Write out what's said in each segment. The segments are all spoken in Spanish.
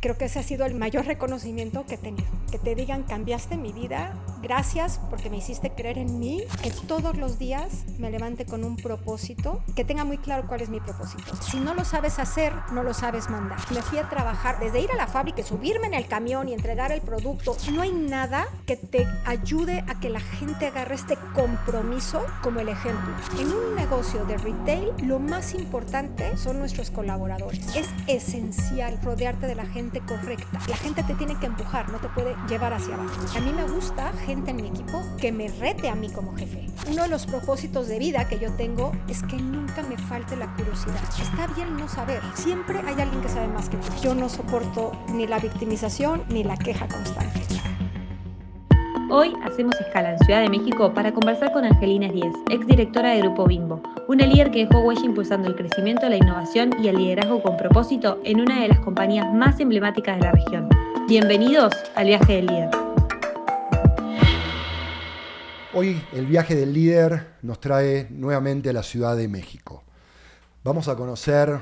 creo que ese ha sido el mayor reconocimiento que he tenido. Que te digan, cambiaste mi vida, gracias porque me hiciste creer en mí, que todos los días me levante con un propósito, que tenga muy claro cuál es mi propósito. Si no lo sabes hacer, no lo sabes mandar. Me fui a trabajar, desde ir a la fábrica, subirme en el camión y entregar el producto. No hay nada que te ayude a que la gente agarre este compromiso como el ejemplo. En un negocio de retail, lo más importante son nuestros colaboradores. Es esencial rodearte de la gente correcta. La gente te tiene que empujar, no te puede llevar hacia abajo. A mí me gusta gente en mi equipo que me rete a mí como jefe. Uno de los propósitos de vida que yo tengo es que nunca me falte la curiosidad. Está bien no saber. Siempre hay alguien que sabe más que tú. Yo no soporto ni la victimización ni la queja constante. Hoy hacemos escala en Ciudad de México para conversar con Angelina Díez, exdirectora de Grupo Bimbo, una líder que dejó huella impulsando el crecimiento, la innovación y el liderazgo con propósito en una de las compañías más emblemáticas de la región. Bienvenidos al Viaje del Líder. Hoy el Viaje del Líder nos trae nuevamente a la Ciudad de México. Vamos a conocer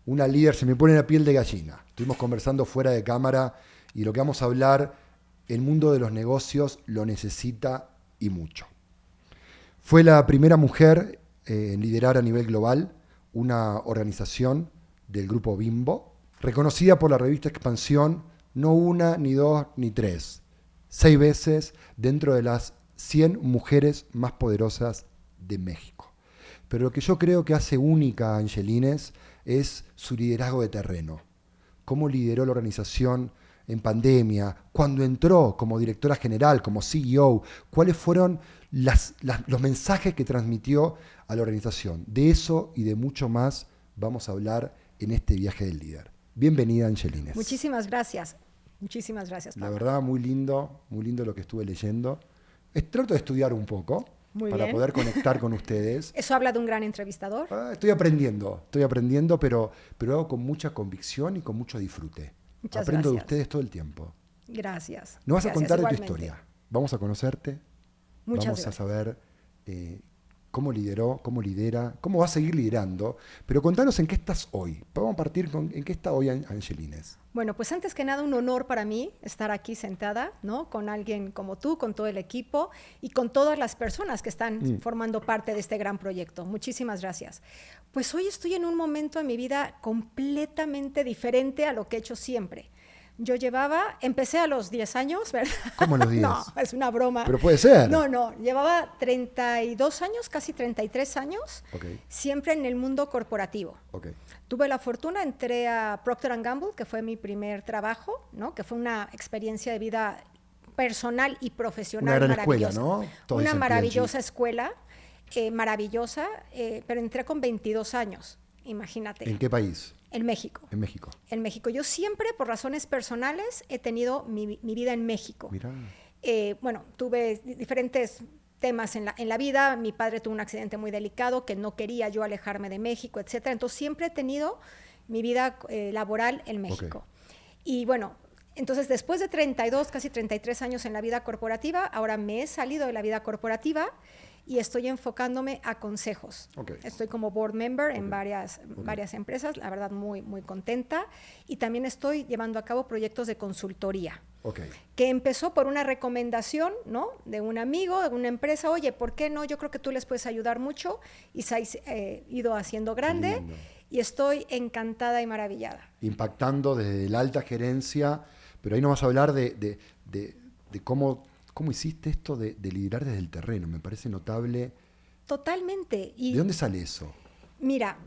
una líder, se me pone la piel de gallina. Estuvimos conversando fuera de cámara y lo que vamos a hablar, el mundo de los negocios lo necesita y mucho. Fue la primera mujer en liderar a nivel global una organización del Grupo Bimbo, reconocida por la revista Expansión, no una, ni dos, ni tres, 6 veces dentro de las 100 mujeres más poderosas de México. Pero lo que yo creo que hace única a Angelines es su liderazgo de terreno. Cómo lideró la organización en pandemia, cuando entró como directora general, como CEO, cuáles fueron los mensajes que transmitió a la organización. De eso y de mucho más vamos a hablar en este Viaje del Líder. Bienvenida, Angelines. Muchísimas gracias. Muchísimas gracias, Pablo. La verdad, muy lindo lo que estuve leyendo. Trato de estudiar un poco para poder conectar con ustedes. ¿Eso habla de un gran entrevistador? Estoy aprendiendo, pero lo hago con mucha convicción y con mucho disfrute. Muchas Aprendo gracias. de ustedes todo el tiempo. Gracias. Nos vas a contar de tu igualmente. historia. Vamos a conocerte. Muchas Vamos gracias. a saber cómo lideró, cómo lidera, cómo va a seguir liderando. Pero contanos en qué estás hoy. Vamos a partir con en qué está hoy Angelines. Bueno, pues antes que nada un honor para mí estar aquí sentada, ¿no? Con alguien como tú, con todo el equipo y con todas las personas que están formando parte de este gran proyecto. Muchísimas gracias. Pues hoy estoy en un momento en mi vida completamente diferente a lo que he hecho siempre. Yo empecé a los 10 años, ¿verdad? ¿Cómo a los 10? No, es una broma. Pero puede ser. No, llevaba 32 años, casi 33 años, siempre en el mundo corporativo. Tuve la fortuna, entré a Procter & Gamble, que fue mi primer trabajo, ¿no? Que fue una experiencia de vida personal y profesional una gran maravillosa. Escuela, ¿no? Todo una maravillosa escuela, maravillosa, pero entré con 22 años, imagínate. ¿En qué país? En México. En México. En México. Yo siempre, por razones personales, he tenido mi vida en México. Mirá. Bueno, tuve diferentes temas en la vida. Mi padre tuvo un accidente muy delicado que no quería yo alejarme de México, etcétera. Entonces, siempre he tenido mi vida laboral en México. Y bueno, entonces, después de 32, casi 33 años en la vida corporativa, ahora me he salido de la vida corporativa y estoy enfocándome a consejos. Estoy como board member en varias empresas, la verdad muy, muy contenta. Y también estoy llevando a cabo proyectos de consultoría. Que empezó por una recomendación, ¿no? De un amigo, de una empresa. Oye, ¿por qué no? Yo creo que tú les puedes ayudar mucho. Y se ha ido haciendo grande. Y estoy encantada y maravillada. Impactando desde la alta gerencia. Pero ahí nos vas a hablar de cómo hiciste esto de liderar desde el terreno. Me parece notable. Totalmente. ¿De dónde sale eso? Mira,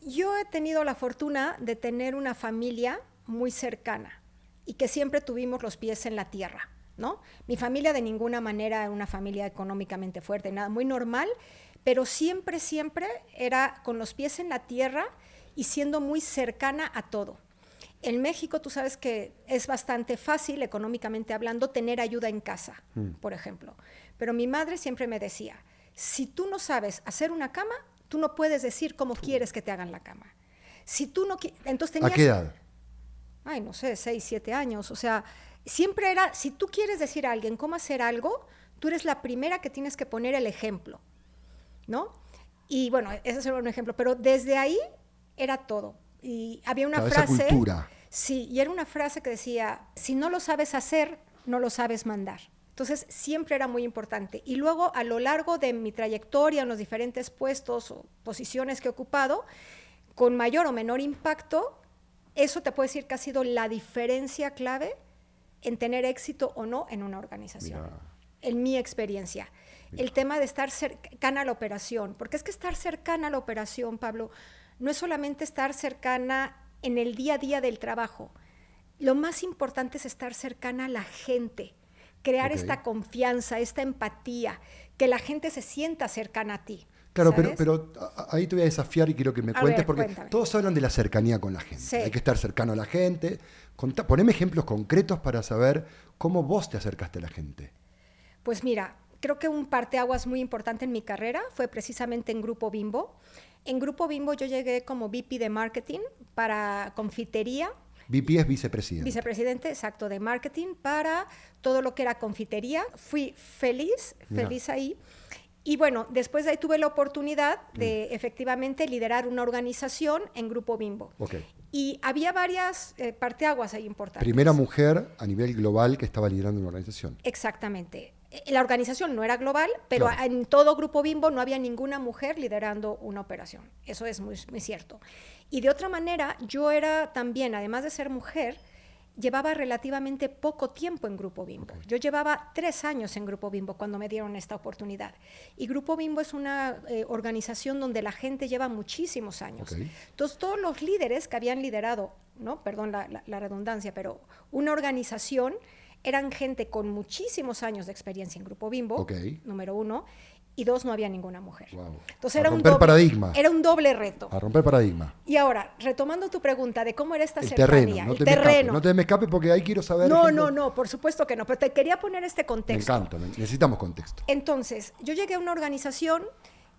yo he tenido la fortuna de tener una familia muy cercana y que siempre tuvimos los pies en la tierra, ¿no? Mi familia de ninguna manera era una familia económicamente fuerte, nada, muy normal, pero siempre era con los pies en la tierra y siendo muy cercana a todo. En México tú sabes que es bastante fácil, económicamente hablando, tener ayuda en casa, por ejemplo. Pero mi madre siempre me decía, si tú no sabes hacer una cama, tú no puedes decir cómo quieres que te hagan la cama. Si tú no entonces tenías... ¿A qué edad? Ay, no sé, 6, 7 años. O sea, siempre era, si tú quieres decir a alguien cómo hacer algo, tú eres la primera que tienes que poner el ejemplo, ¿no? Y bueno, ese es un ejemplo. Pero desde ahí era todo. Y había una frase... Esa cultura. Sí, y era una frase que decía, si no lo sabes hacer, no lo sabes mandar. Entonces, siempre era muy importante. Y luego, a lo largo de mi trayectoria en los diferentes puestos o posiciones que he ocupado, con mayor o menor impacto, eso te puedo decir que ha sido la diferencia clave en tener éxito o no en una organización. Mira. En mi experiencia. Mira. El tema de estar cercana a la operación. Porque es que estar cercana a la operación, Pablo, no es solamente estar cercana en el día a día del trabajo. Lo más importante es estar cercana a la gente, crear esta confianza, esta empatía, que la gente se sienta cercana a ti. Claro, pero ahí te voy a desafiar y quiero que me cuentes, porque cuéntame. Todos hablan de la cercanía con la gente. Sí. Hay que estar cercano a la gente. Poneme ejemplos concretos para saber cómo vos te acercaste a la gente. Pues mira, creo que un parteaguas muy importante en mi carrera fue precisamente en Grupo Bimbo. En Grupo Bimbo yo llegué como VP de Marketing para confitería. VP es vicepresidente. Vicepresidente, exacto, de Marketing para todo lo que era confitería. Fui feliz ahí. Y bueno, después de ahí tuve la oportunidad de efectivamente liderar una organización en Grupo Bimbo. Okay. Y había varias parteaguas ahí importantes. Primera mujer a nivel global que estaba liderando una organización. Exactamente. La organización no era global, pero claro, en todo Grupo Bimbo no había ninguna mujer liderando una operación. Eso es muy, muy cierto. Y de otra manera, yo era también, además de ser mujer, llevaba relativamente poco tiempo en Grupo Bimbo. Okay. Yo llevaba 3 años en Grupo Bimbo cuando me dieron esta oportunidad. Y Grupo Bimbo es una organización donde la gente lleva muchísimos años. Okay. Entonces, todos los líderes que habían liderado, ¿no? Perdón la redundancia, pero una organización eran gente con muchísimos años de experiencia en Grupo Bimbo, okay, número 1, y 2, no había ninguna mujer. Wow. Entonces era un doble reto. A romper paradigma. Y ahora, retomando tu pregunta de cómo era esta cercanía. El terreno. No te me escapes porque ahí quiero saber. No, por supuesto que no, pero te quería poner este contexto. Me encanta, necesitamos contexto. Entonces, yo llegué a una organización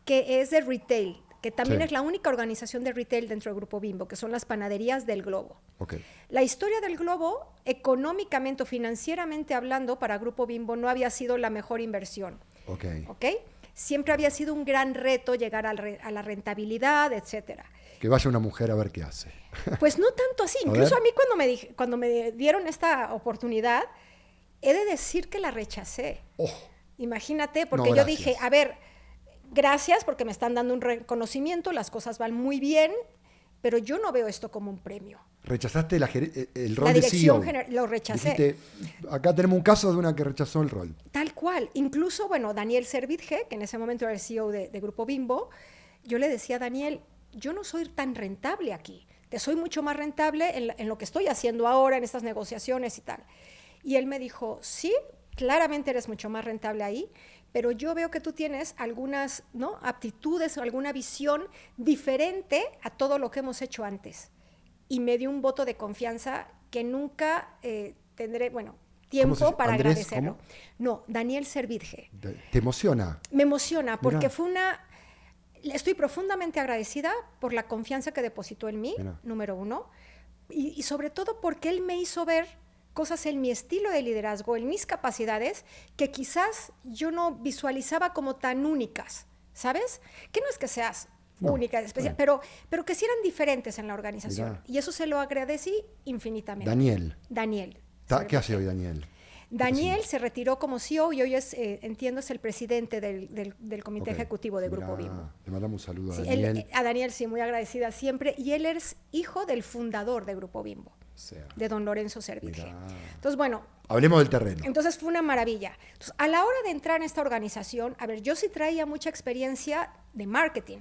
que es de retail, que también es la única organización de retail dentro del Grupo Bimbo, que son las panaderías del Globo. Okay. La historia del Globo, económicamente o financieramente hablando, para Grupo Bimbo no había sido la mejor inversión. Okay. Siempre había sido un gran reto llegar a la rentabilidad, etcétera. Que vaya una mujer a ver qué hace. Pues no tanto así. Incluso a mí cuando me dieron esta oportunidad, he de decir que la rechacé. Oh. Imagínate, porque yo dije, a ver, gracias porque me están dando un reconocimiento, las cosas van muy bien, pero yo no veo esto como un premio. ¿Rechazaste el rol de CEO? Lo rechacé. Dijiste, acá tenemos un caso de una que rechazó el rol. Tal cual. Incluso, bueno, Daniel Servitje, que en ese momento era el CEO de Grupo Bimbo, yo le decía a Daniel, yo no soy tan rentable aquí. Te soy mucho más rentable en lo que estoy haciendo ahora, en estas negociaciones y tal. Y él me dijo, sí, claramente eres mucho más rentable ahí, pero yo veo que tú tienes algunas, ¿no?, aptitudes o alguna visión diferente a todo lo que hemos hecho antes. Y me dio un voto de confianza que nunca tendré, tiempo para Andrés, agradecerlo. ¿cómo? No, Daniel Servitje. ¿Te emociona? Me emociona porque estoy profundamente agradecida por la confianza que depositó en mí, número 1, y sobre todo porque él me hizo ver cosas en mi estilo de liderazgo, en mis capacidades, que quizás yo no visualizaba como tan únicas, ¿sabes? Que no es que seas única, especial, pero que sí eran diferentes en la organización. Mirá. Y eso se lo agradecí infinitamente. Daniel. ¿Qué hace hoy Daniel? Daniel se retiró como CEO y hoy entiendo, es el presidente del comité ejecutivo de Grupo Bimbo. Le mandamos un saludo a Daniel. A Daniel, sí, muy agradecida siempre. Y él es hijo del fundador de Grupo Bimbo, de don Lorenzo Servitje. Entonces, hablemos del terreno. Entonces fue una maravilla. Entonces, a la hora de entrar en esta organización, yo sí traía mucha experiencia de marketing.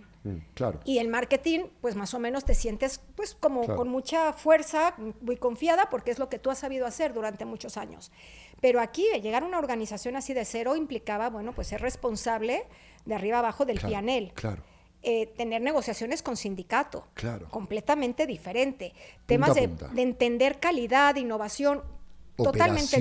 Claro. Y el marketing, pues más o menos te sientes pues como con mucha fuerza, muy confiada, porque es lo que tú has sabido hacer durante muchos años. Pero aquí, llegar a una organización así de cero implicaba, pues ser responsable de arriba abajo del P&L. Claro. Tener negociaciones con sindicato. Claro. Completamente diferente. Punta Temas a punta. De entender calidad, innovación, totalmente.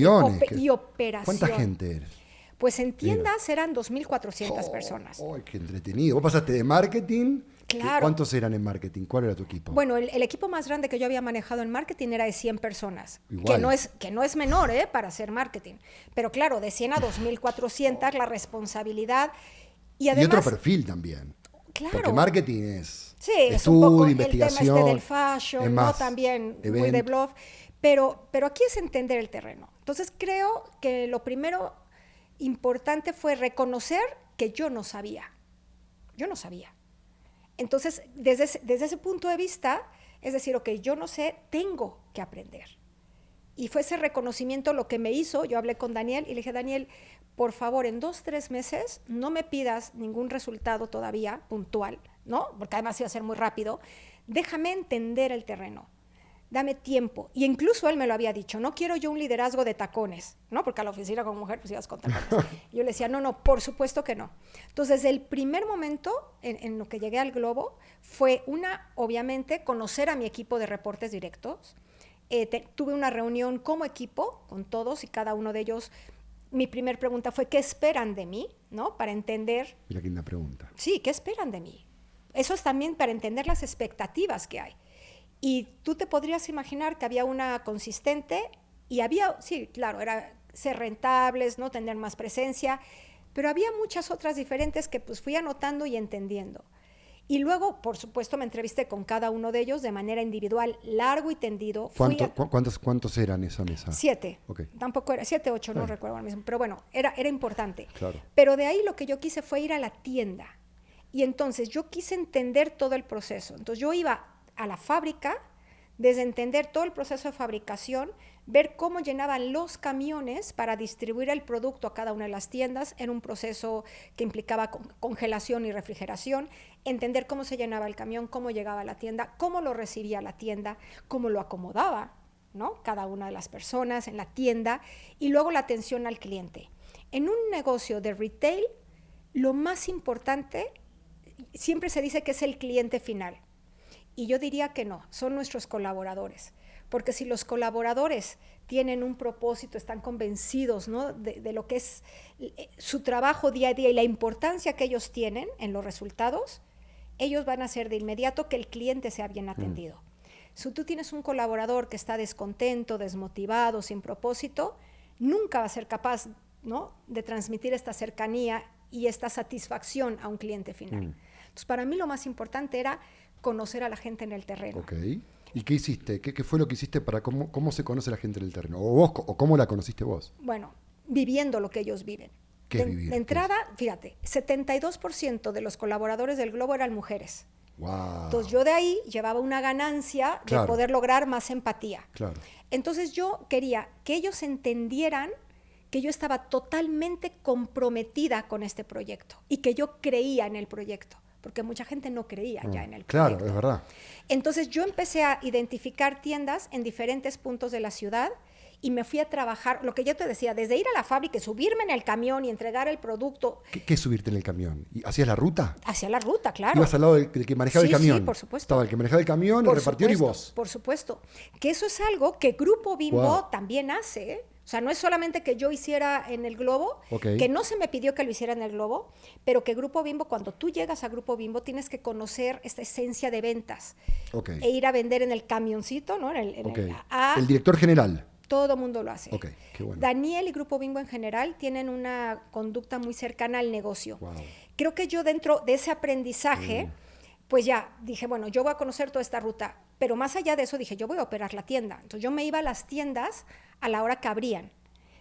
Y operación. ¿Cuánta gente eres? Pues en tiendas eran 2.400 personas. ¡Ay, qué entretenido! Vos pasaste de marketing. Claro. ¿Cuántos eran en marketing? ¿Cuál era tu equipo? Bueno, el equipo más grande que yo había manejado en marketing era de 100 personas. Igual. Que no es menor, para hacer marketing. Pero claro, de 100 a 2.400 la responsabilidad. Y además, otro perfil también. Claro. Porque marketing es Sí, es un estudio, poco investigación. el tema del fashion, es ¿no? más, También muy event. de bluff. Pero aquí es entender el terreno. Entonces creo que lo primero importante fue reconocer que yo no sabía. Yo no sabía. Entonces, desde ese punto de vista, es decir, ok, yo no sé, tengo que aprender. Y fue ese reconocimiento lo que me hizo. Yo hablé con Daniel y le dije, Daniel, por favor, en 2-3 meses no me pidas ningún resultado todavía puntual, ¿no? Porque además iba a ser muy rápido. Déjame entender el terreno. Dame tiempo. Y incluso él me lo había dicho, no quiero yo un liderazgo de tacones, ¿no? Porque a la oficina como mujer pues ibas con tacones. Yo le decía, no, por supuesto que no. Entonces, desde el primer momento en lo que llegué al Globo fue obviamente, conocer a mi equipo de reportes directos. Tuve una reunión como equipo con todos y cada uno de ellos. Mi primer pregunta fue, ¿qué esperan de mí? ¿No? Para entender. Mira qué linda pregunta. Sí, ¿qué esperan de mí? Eso es también para entender las expectativas que hay. Y tú te podrías imaginar que había una consistente y había, sí, claro, era ser rentables, ¿no? Tener más presencia, pero había muchas otras diferentes que pues fui anotando y entendiendo. Y luego, por supuesto, me entrevisté con cada uno de ellos de manera individual, largo y tendido. ¿Cuántos eran esa mesa? 7. Okay. Tampoco era 7, 8, no recuerdo ahora mismo. Pero bueno, era importante. Claro. Pero de ahí lo que yo quise fue ir a la tienda. Y entonces yo quise entender todo el proceso. Entonces yo iba a la fábrica, desde entender todo el proceso de fabricación, ver cómo llenaban los camiones para distribuir el producto a cada una de las tiendas en un proceso que implicaba congelación y refrigeración, entender cómo se llenaba el camión, cómo llegaba a la tienda, cómo lo recibía la tienda, cómo lo acomodaba, ¿no? Cada una de las personas en la tienda, y luego la atención al cliente. En un negocio de retail, lo más importante siempre se dice que es el cliente final. Y yo diría que no, son nuestros colaboradores. Porque si los colaboradores tienen un propósito, están convencidos, ¿no? de lo que es su trabajo día a día y la importancia que ellos tienen en los resultados, ellos van a hacer de inmediato que el cliente sea bien atendido. Si tú tienes un colaborador que está descontento, desmotivado, sin propósito, nunca va a ser capaz, ¿no? de transmitir esta cercanía y esta satisfacción a un cliente final. Entonces, para mí lo más importante era conocer a la gente en el terreno. Okay. ¿Y qué hiciste? ¿Qué fue lo que hiciste para cómo se conoce la gente en el terreno? ¿O cómo la conociste vos? Bueno, viviendo lo que ellos viven. ¿Qué es vivir? De entrada, fíjate, 72% de los colaboradores del Globo eran mujeres. Wow. Entonces yo de ahí llevaba una ganancia de poder lograr más empatía. Claro. Entonces yo quería que ellos entendieran que yo estaba totalmente comprometida con este proyecto y que yo creía en el proyecto, porque mucha gente no creía ya en el proyecto. Claro, es verdad. Entonces yo empecé a identificar tiendas en diferentes puntos de la ciudad y me fui a trabajar, lo que yo te decía, desde ir a la fábrica y subirme en el camión y entregar el producto. ¿Qué es subirte en el camión? ¿Hacías la ruta? Hacia la ruta, claro. Ibas al lado del que manejaba el camión. Sí, por supuesto. Estaba el que manejaba el camión, el repartidor y vos. Por supuesto. Que eso es algo que Grupo Bimbo Wow. también hace, ¿eh? O sea, no es solamente que yo hiciera en el Globo, que no se me pidió que lo hiciera en el Globo, pero que Grupo Bimbo, cuando tú llegas a Grupo Bimbo, tienes que conocer esta esencia de ventas. E ir a vender en el camioncito, ¿no? El director general. Todo mundo lo hace. Qué bueno. Daniel y Grupo Bimbo en general tienen una conducta muy cercana al negocio. Wow. Creo que yo dentro de ese aprendizaje, pues ya dije, bueno, yo voy a conocer toda esta ruta, pero más allá de eso dije, yo voy a operar la tienda. Entonces yo me iba a las tiendas a la hora que abrían,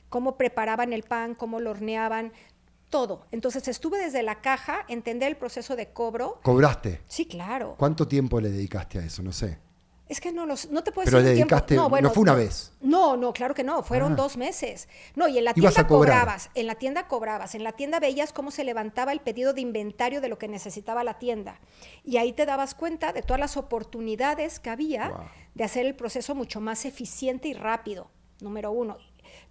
cómo preparaban el pan, cómo lo horneaban, todo. Entonces estuve desde la caja, entender el proceso de cobro. ¿Cobraste? Sí, claro. ¿Cuánto tiempo le dedicaste a eso? No sé. Es que no te puedo Pero decir le un tiempo. dedicaste, no fue una vez. No, claro que no, fueron 2 meses. No, y en la tienda cobrabas, en la tienda veías cómo se levantaba el pedido de inventario de lo que necesitaba la tienda. Y ahí te dabas cuenta de todas las oportunidades que había de hacer el proceso mucho más eficiente y rápido, número 1.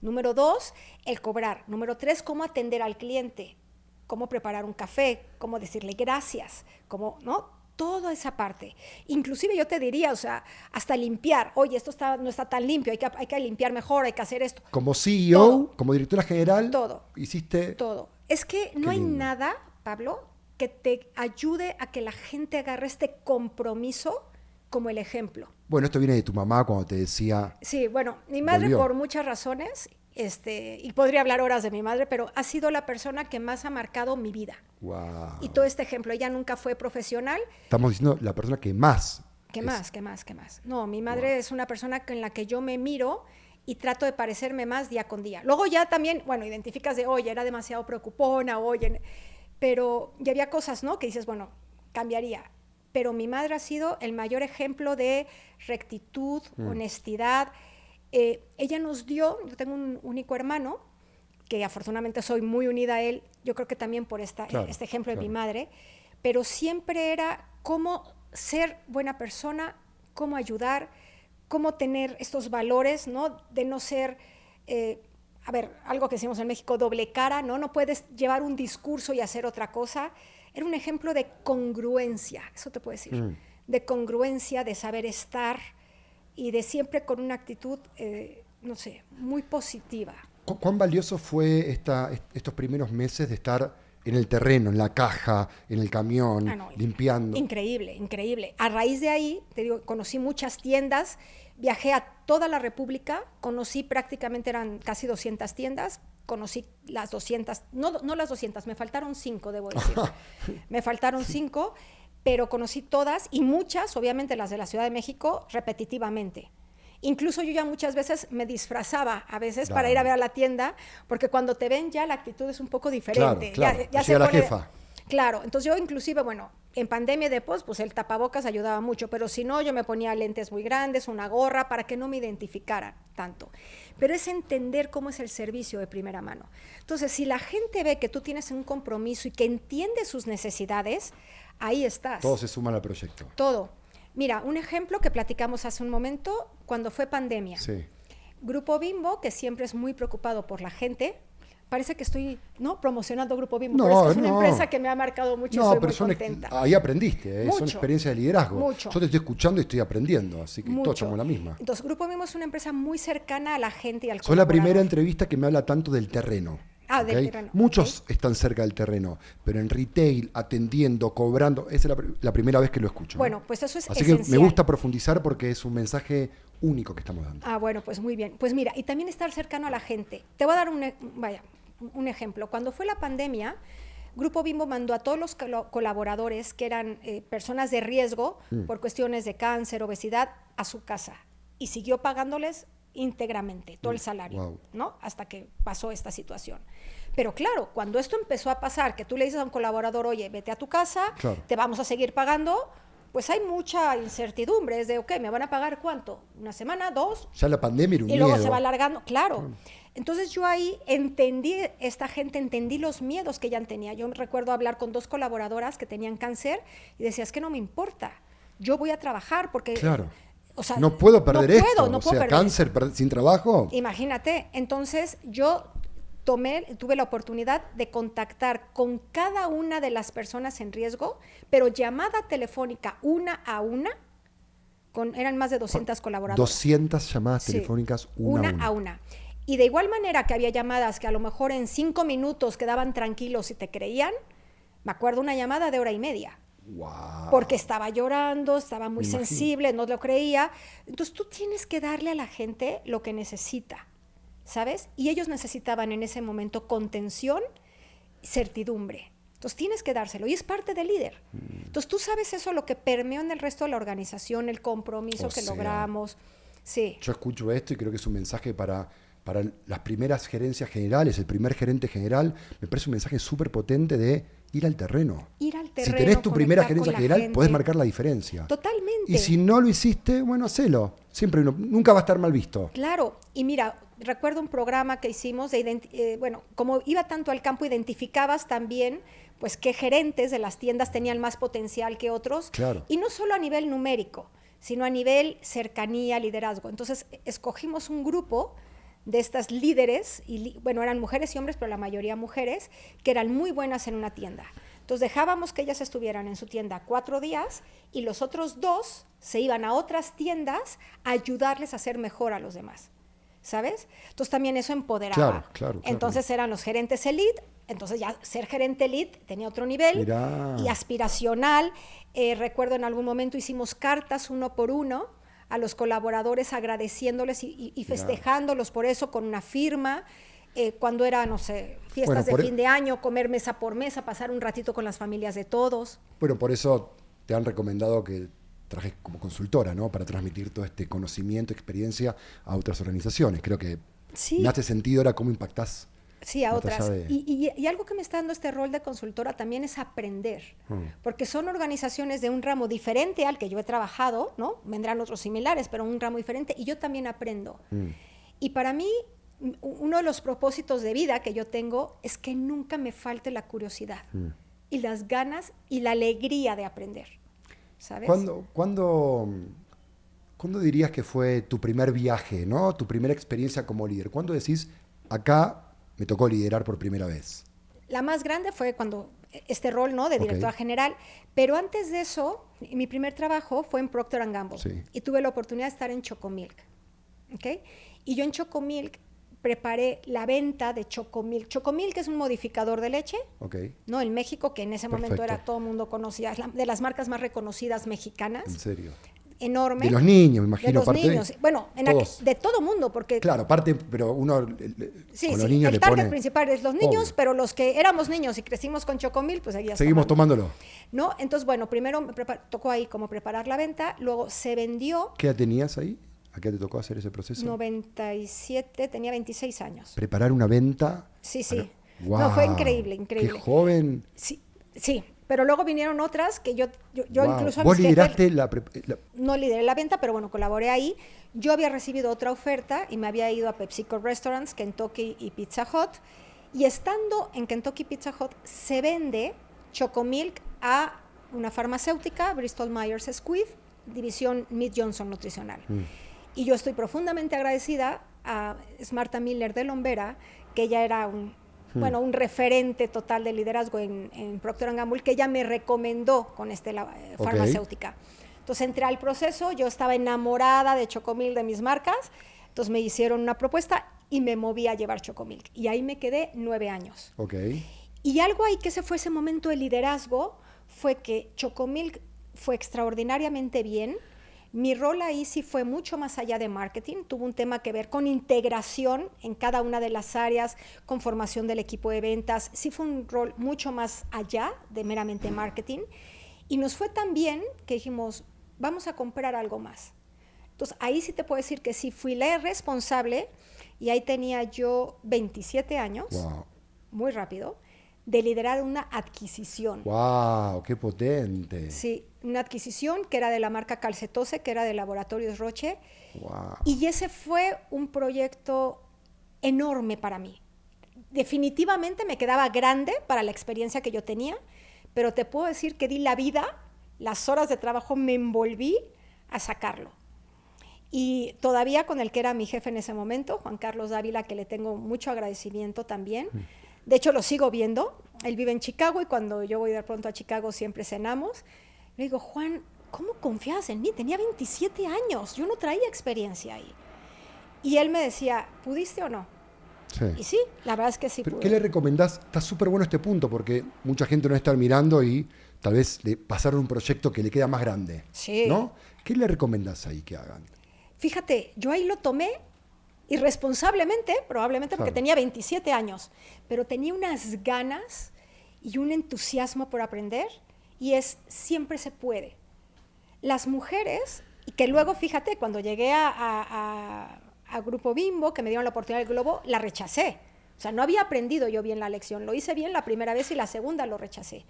Número 2, el cobrar. Número 3, cómo atender al cliente, cómo preparar un café, cómo decirle gracias, cómo, ¿no? Toda esa parte. Inclusive yo te diría, o sea, hasta limpiar. Oye, esto no está tan limpio, hay que limpiar mejor, hay que hacer esto. Como CEO, como directora general, hiciste... Todo. Es que no hay nada, Pablo, que te ayude a que la gente agarre este compromiso como el ejemplo. Bueno, esto viene de tu mamá cuando te decía... Sí, bueno, mi madre por muchas razones, y podría hablar horas de mi madre, pero ha sido la persona que más ha marcado mi vida. Wow. Y todo este ejemplo, ella nunca fue profesional. Estamos diciendo la persona que más. ¿Qué más? No, mi madre es una persona en la que yo me miro y trato de parecerme más día con día. Luego ya también, bueno, identificas de, oye, era demasiado preocupona, oye, pero ya había cosas, ¿no? Que dices, bueno, cambiaría. Pero mi madre ha sido el mayor ejemplo de rectitud, honestidad. Ella nos dio, yo tengo un único hermano, que afortunadamente soy muy unida a él, yo creo que también por este ejemplo de mi madre, pero siempre era cómo ser buena persona, cómo ayudar, cómo tener estos valores, ¿no? De no ser, algo que decimos en México, doble cara, ¿no? No puedes llevar un discurso y hacer otra cosa. Era un ejemplo de congruencia, eso te puedo decir, de congruencia, de saber estar y de siempre con una actitud, no sé, muy positiva. ¿Cuán valioso fue estos primeros meses de estar en el terreno, en la caja, en el camión, limpiando? Increíble, increíble. A raíz de ahí, te digo, conocí muchas tiendas, viajé a toda la República, conocí prácticamente, eran casi 200 tiendas, conocí las 200, no las 200, me faltaron 5, debo decir. Me faltaron 5, pero conocí todas y muchas, obviamente las de la Ciudad de México, repetitivamente. Incluso yo ya muchas veces me disfrazaba a veces para ir a ver a la tienda, porque cuando te ven ya la actitud es un poco diferente. Claro, ya se pone la jefa. Claro, entonces yo inclusive, bueno, en pandemia después, pues el tapabocas ayudaba mucho, pero si no, yo me ponía lentes muy grandes, una gorra, para que no me identificaran tanto. Pero es entender cómo es el servicio de primera mano. Entonces, si la gente ve que tú tienes un compromiso y que entiende sus necesidades, ahí estás. Todo se suma al proyecto. Todo. Mira, un ejemplo que platicamos hace un momento, cuando fue pandemia. Sí. Grupo Bimbo, que siempre es muy preocupado por la gente. Parece que estoy promocionando Grupo Bimbo, pero es que es una empresa que me ha marcado mucho y estoy muy contenta. Ahí aprendiste, son experiencias de liderazgo. Mucho. Yo te estoy escuchando y estoy aprendiendo, así que todos somos la misma. Entonces, Grupo Bimbo es una empresa muy cercana a la gente y al colaborador. Soy la primera entrevista entrevista que me habla tanto del terreno. Del terreno. Muchos están cerca del terreno, pero en retail, atendiendo, cobrando, esa es la primera vez que lo escucho. Bueno, pues eso es así esencial. que me gusta profundizar porque es un mensaje único que estamos dando. Bueno, pues muy bien. Pues mira, y también estar cercano a la gente. Te voy a dar un ejemplo. Cuando fue la pandemia, Grupo Bimbo mandó a todos los colaboradores que eran personas de riesgo por cuestiones de cáncer, obesidad, a su casa y siguió pagándoles íntegramente todo el salario, ¿no? Hasta que pasó esta situación. Pero claro, cuando esto empezó a pasar, que tú le dices a un colaborador, oye, vete a tu casa, te vamos a seguir pagando, pues hay mucha incertidumbre, es de, ok, ¿me van a pagar cuánto? ¿Una semana? ¿2? Ya la pandemia era un miedo. Y luego se va alargando, claro. Entonces yo ahí entendí los miedos que ella tenía. Yo recuerdo hablar con 2 colaboradoras que tenían cáncer y decía, es que no me importa, yo voy a trabajar porque... Claro. O sea, no puedo perder esto, no puedo perder cáncer sin trabajo. Imagínate, entonces yo tuve la oportunidad de contactar con cada una de las personas en riesgo, pero llamada telefónica una a una, eran más de 200 colaboradores. 200 llamadas telefónicas una a una. Y de igual manera que había llamadas que a lo mejor en 5 minutos quedaban tranquilos y te creían, me acuerdo una llamada de 1:30. Wow. Porque estaba llorando, estaba muy sensible, no lo creía. Entonces tú tienes que darle a la gente lo que necesita, ¿sabes? Y ellos necesitaban en ese momento contención, certidumbre. Entonces tienes que dárselo y es parte del líder. Entonces tú sabes eso, lo que permeó en el resto de la organización, el compromiso que logramos. Sí. Yo escucho esto y creo que es un mensaje para las primeras gerencias generales, el primer gerente general, me parece un mensaje súper potente de ir al terreno. Ir al terreno. Si tenés tu primera gerencia general, podés marcar la diferencia. Totalmente. Y si no lo hiciste, bueno, hacelo. Siempre nunca va a estar mal visto. Claro. Y mira, recuerdo un programa que hicimos, como iba tanto al campo, identificabas también pues qué gerentes de las tiendas tenían más potencial que otros. Claro. Y no solo a nivel numérico, sino a nivel cercanía, liderazgo. Entonces, escogimos un grupo de estas líderes, eran mujeres y hombres, pero la mayoría mujeres, que eran muy buenas en una tienda. Entonces dejábamos que ellas estuvieran en su tienda 4 días y los otros 2 se iban a otras tiendas a ayudarles a hacer mejor a los demás, ¿sabes? Entonces también eso empoderaba. Claro. Entonces eran los gerentes elite, entonces ya ser gerente elite tenía otro nivel. Mirá. Y aspiracional. Recuerdo en algún momento hicimos cartas 1 por 1 a los colaboradores agradeciéndoles y festejándolos por eso con una firma. Cuando era, no sé, fiestas de fin de año, comer mesa por mesa, pasar un ratito con las familias de todos. Bueno, por eso te han recomendado que trajes como consultora, ¿no? Para transmitir todo este conocimiento, experiencia a otras organizaciones. Creo que me hace sentido ahora cómo impactás. Sí, a otras. Y algo que me está dando este rol de consultora también es aprender, porque son organizaciones de un ramo diferente al que yo he trabajado, ¿no? Vendrán otros similares, pero un ramo diferente, y yo también aprendo. Y para mí, uno de los propósitos de vida que yo tengo es que nunca me falte la curiosidad y las ganas y la alegría de aprender, ¿sabes? ¿Cuándo dirías que fue tu primer viaje, ¿no? Tu primera experiencia como líder? ¿Cuándo decís, acá me tocó liderar por primera vez? La más grande fue cuando este rol, ¿no? De directora general, pero antes de eso, mi primer trabajo fue en Procter & Gamble y tuve la oportunidad de estar en Chocomilk, ¿ok? Y yo en Chocomilk preparé la venta de Chocomilk. Chocomilk es un modificador de leche, ¿no? En México, que en ese momento era todo el mundo conocía, de las marcas más reconocidas mexicanas. ¿En serio? Enorme. De los niños, me imagino. De los niños. Bueno, de todo mundo, porque... Claro, aparte, pero uno sí, con los niños el target principal es los niños, pero los que éramos niños y crecimos con Chocomilk, pues seguimos tomándolo. ¿No? Entonces, bueno, primero me tocó ahí como preparar la venta, luego se vendió... ¿Qué edad tenías ahí? ¿A qué te tocó hacer ese proceso? 97, tenía 26 años. ¿Preparar una venta? Sí, sí. Wow, no, fue increíble. Qué joven. Sí, pero luego vinieron otras que yo incluso... ¿Vos lideraste No lideré la venta, pero bueno, colaboré ahí. Yo había recibido otra oferta y me había ido a PepsiCo Restaurants, Kentucky y Pizza Hut. Y estando en Kentucky Pizza Hut, se vende Chocomilk a una farmacéutica, Bristol Myers Squibb, división Mead Johnson Nutricional. Y yo estoy profundamente agradecida a Martha Miller de Lombera, que ella era un referente total de liderazgo en Procter & Gamble, que ella me recomendó con farmacéutica. Entonces entré al proceso, yo estaba enamorada de Chocomilk, de mis marcas, entonces me hicieron una propuesta y me moví a llevar Chocomilk. Y ahí me quedé 9 años. Y algo ahí que fue ese momento de liderazgo fue que Chocomilk fue extraordinariamente bien. Mi rol ahí sí fue mucho más allá de marketing, tuvo un tema que ver con integración en cada una de las áreas, con formación del equipo de ventas, sí fue un rol mucho más allá de meramente marketing, y nos fue tan bien que dijimos, vamos a comprar algo más. Entonces ahí sí te puedo decir que sí fui la responsable, y ahí tenía yo 27 años, muy rápido, de liderar una adquisición. ¡Wow! ¡Qué potente! Sí, una adquisición que era de la marca Calcetose, que era de Laboratorios Roche. ¡Wow! Y ese fue un proyecto enorme para mí. Definitivamente me quedaba grande para la experiencia que yo tenía, pero te puedo decir que di la vida, las horas de trabajo me envolví a sacarlo. Y todavía con el que era mi jefe en ese momento, Juan Carlos Dávila, que le tengo mucho agradecimiento también. De hecho, lo sigo viendo. Él vive en Chicago y cuando yo voy de pronto a Chicago siempre cenamos. Le digo, Juan, ¿cómo confías en mí? Tenía 27 años, yo no traía experiencia ahí. Y él me decía, ¿pudiste o no? Sí. Y sí, la verdad es que sí pude. ¿Qué le recomendás? Está súper bueno este punto porque mucha gente no está mirando y tal vez le pasaron un proyecto que le queda más grande. Sí. ¿No? ¿Qué le recomendás ahí que hagan? Fíjate, yo ahí lo tomé irresponsablemente, probablemente porque tenía 27 años, pero tenía unas ganas y un entusiasmo por aprender, y siempre se puede. Las mujeres, y que luego, fíjate, cuando llegué a Grupo Bimbo, que me dieron la oportunidad del Globo, la rechacé. O sea, no había aprendido yo bien la lección, lo hice bien la primera vez y la segunda lo rechacé.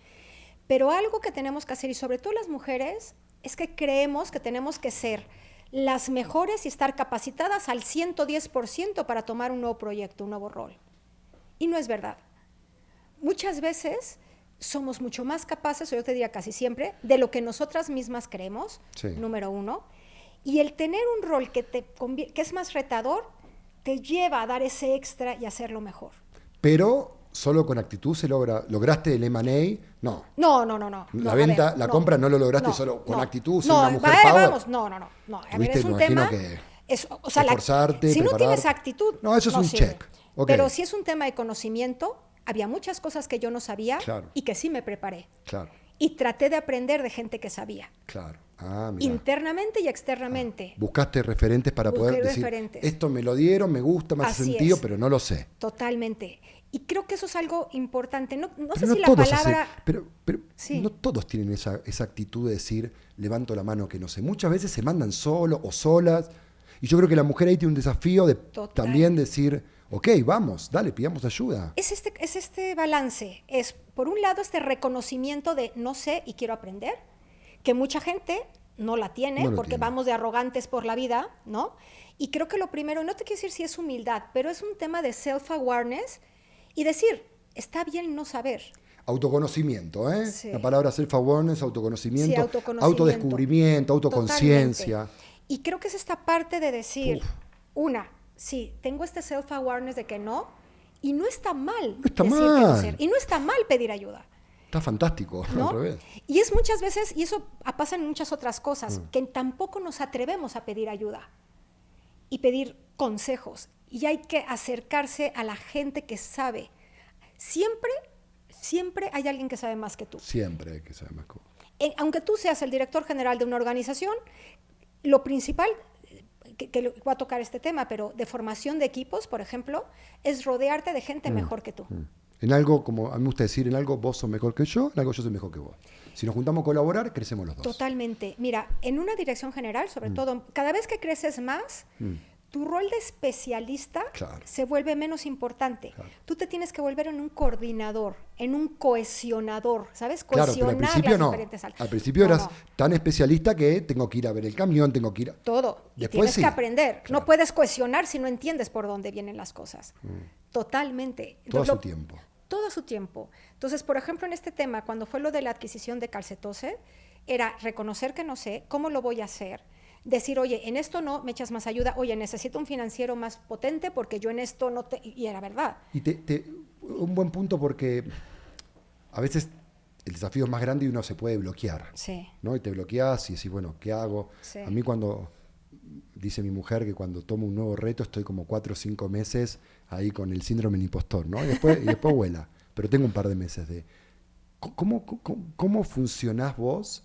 Pero algo que tenemos que hacer, y sobre todo las mujeres, es que creemos que tenemos que ser las mejores y estar capacitadas al 110% para tomar un nuevo proyecto, un nuevo rol. Y no es verdad. Muchas veces somos mucho más capaces, o yo te diría casi siempre, de lo que nosotras mismas creemos, número uno, y el tener un rol que es más retador, te lleva a dar ese extra y hacerlo mejor. Pero solo con actitud se lograste el M&A, no. No. La venta, la compra no lo lograste solo con actitud, siendo una mujer power. No. A ver, Tuviste, es un me imagino tema. que O sea, esforzarte, si no prepararte. tienes actitud. No, eso es un sirve. check. Okay. Pero si es un tema de conocimiento, había muchas cosas que yo no sabía y que sí me preparé. Claro. Y traté de aprender de gente que sabía. Claro. Mira. Internamente y externamente. Buscaste referentes para Busqué poder decir, referentes. esto me lo dieron, me gusta, me hace Así sentido, es. pero no lo sé. Totalmente. Y creo que eso es algo importante. No Pero sé no si la todos palabra... pero Sí. no todos tienen esa actitud de decir, levanto la mano que no sé. Muchas veces se mandan solos o solas. Y yo creo que la mujer ahí tiene un desafío de también decir, ok, vamos, dale, pidamos ayuda. Es este balance. Es, por un lado, este reconocimiento de no sé y quiero aprender, que mucha gente no la tiene, No lo porque tiene. vamos de arrogantes por la vida, ¿no? Y creo que lo primero, no te quiero decir si es humildad, pero es un tema de self-awareness y decir, está bien no saber. Autoconocimiento, ¿eh? Sí. La palabra self-awareness, autoconocimiento, Sí, autoconocimiento. autodescubrimiento, autoconciencia. Totalmente. Y creo que es esta parte de decir, sí, tengo este self-awareness de que no, y no está mal No está decir que no mal. sé, y no está mal pedir ayuda. Está fantástico, ¿No? al revés. Y es muchas veces, y eso pasa en muchas otras cosas, que tampoco nos atrevemos a pedir ayuda y pedir consejos. Y hay que acercarse a la gente que sabe. Siempre hay alguien que sabe más que tú. Siempre hay que saber más cosas. Aunque tú seas el director general de una organización, lo principal, que va a tocar este tema, pero de formación de equipos, por ejemplo, es rodearte de gente mejor que tú. En algo, como a mí me gusta decir, en algo vos sos mejor que yo, en algo yo soy mejor que vos. Si nos juntamos a colaborar, crecemos los dos. Totalmente. Mira, en una dirección general, sobre todo, cada vez que creces más, tu rol de especialista se vuelve menos importante. Claro. Tú te tienes que volver en un coordinador, en un cohesionador, ¿sabes? Cohesionar pero al principio las diferentes áreas. Al principio eras tan especialista que tengo que ir a ver el camión, tengo que ir a... Todo. Después y tienes que aprender. Claro. No puedes cohesionar si no entiendes por dónde vienen las cosas. Totalmente. Todo su tiempo. Todo su tiempo. Entonces, por ejemplo, en este tema, cuando fue lo de la adquisición de Calcetose, era reconocer que no sé, cómo lo voy a hacer, decir, oye, en esto no, me echas más ayuda, oye, necesito un financiero más potente porque yo en esto no te... Y era verdad. Y un buen punto porque a veces el desafío es más grande y uno se puede bloquear. Sí. ¿No? Y te bloqueas y decís, bueno, ¿qué hago? Sí. A mí dice mi mujer que cuando tomo un nuevo reto estoy como 4 o 5 meses ahí con el síndrome del impostor, ¿no? Y después vuela. Pero tengo un par de meses de... ¿Cómo funcionás vos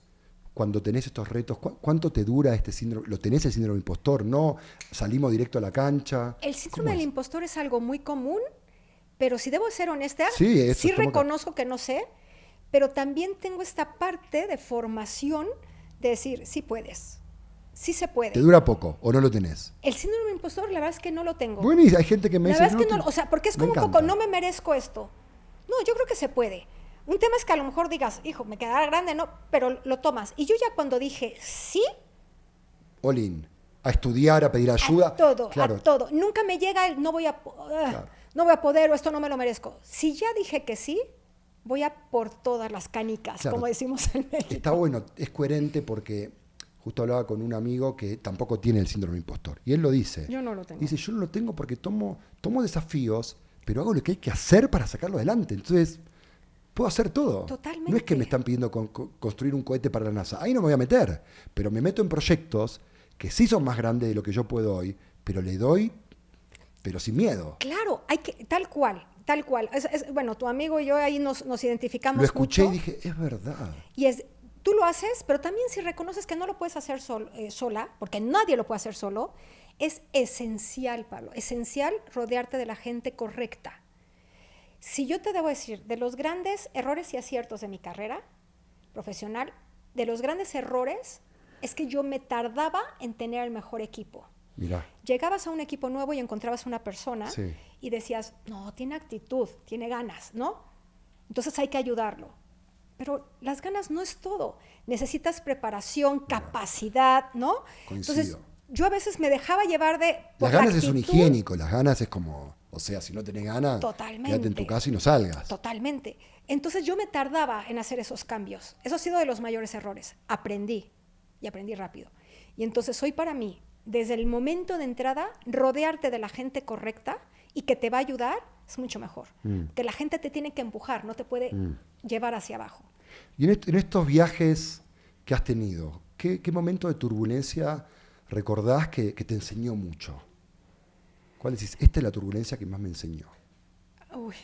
cuando tenés estos retos? ¿Cuánto te dura este síndrome? ¿Lo tenés el síndrome del impostor? ¿No? ¿Salimos directo a la cancha? El síndrome del impostor es algo muy común, pero si debo ser honesta, sí reconozco que no sé, pero también tengo esta parte de formación de decir, sí puedes. Sí se puede. ¿Te dura poco o no lo tenés? El síndrome del impostor, la verdad es que no lo tengo. Bueno, y hay gente que me dice... La verdad es que no, o sea, porque es como un poco, no me merezco esto. No, yo creo que se puede. Un tema es que a lo mejor digas, hijo, me quedará grande, no, pero lo tomas. Y yo ya cuando dije sí... All in. A estudiar, a pedir ayuda. A todo. Nunca me llega el no voy a poder o esto no me lo merezco. Si ya dije que sí, voy a por todas las canicas, como decimos en México. Está bueno, es coherente porque... Justo hablaba con un amigo que tampoco tiene el síndrome impostor. Y él lo dice. Yo no lo tengo. Dice, yo no lo tengo porque tomo desafíos, pero hago lo que hay que hacer para sacarlo adelante. Entonces, puedo hacer todo. Totalmente. No es que me están pidiendo construir un cohete para la NASA. Ahí no me voy a meter. Pero me meto en proyectos que sí son más grandes de lo que yo puedo hoy, pero le doy, pero sin miedo. Claro, hay que, tal cual. Bueno, tu amigo y yo ahí nos identificamos Lo escuché mucho, y dije, es verdad. Y tú lo haces, pero también si reconoces que no lo puedes hacer sola, porque nadie lo puede hacer solo, es esencial, Pablo, esencial rodearte de la gente correcta. Si yo te debo decir, de los grandes errores y aciertos de mi carrera profesional, de los grandes errores es que yo me tardaba en tener el mejor equipo. Mirá. Llegabas a un equipo nuevo y encontrabas una persona y decías, no, tiene actitud, tiene ganas, ¿no? Entonces hay que ayudarlo. Pero las ganas no es todo. Necesitas preparación, capacidad, ¿no? Coincido. Entonces, yo a veces me dejaba llevar de... Las ganas es un higiénico, las ganas es como... O sea, si no tenés ganas, quédate en tu casa y no salgas. Totalmente. Entonces yo me tardaba en hacer esos cambios. Eso ha sido de los mayores errores. Aprendí rápido. Y entonces hoy para mí, desde el momento de entrada, rodearte de la gente correcta y que te va a ayudar es mucho mejor. Que la gente te tiene que empujar, no te puede llevar hacia abajo. Y en estos viajes que has tenido, ¿qué momento de turbulencia recordás que te enseñó mucho? ¿Cuál decís? Esta es la turbulencia que más me enseñó. Uy,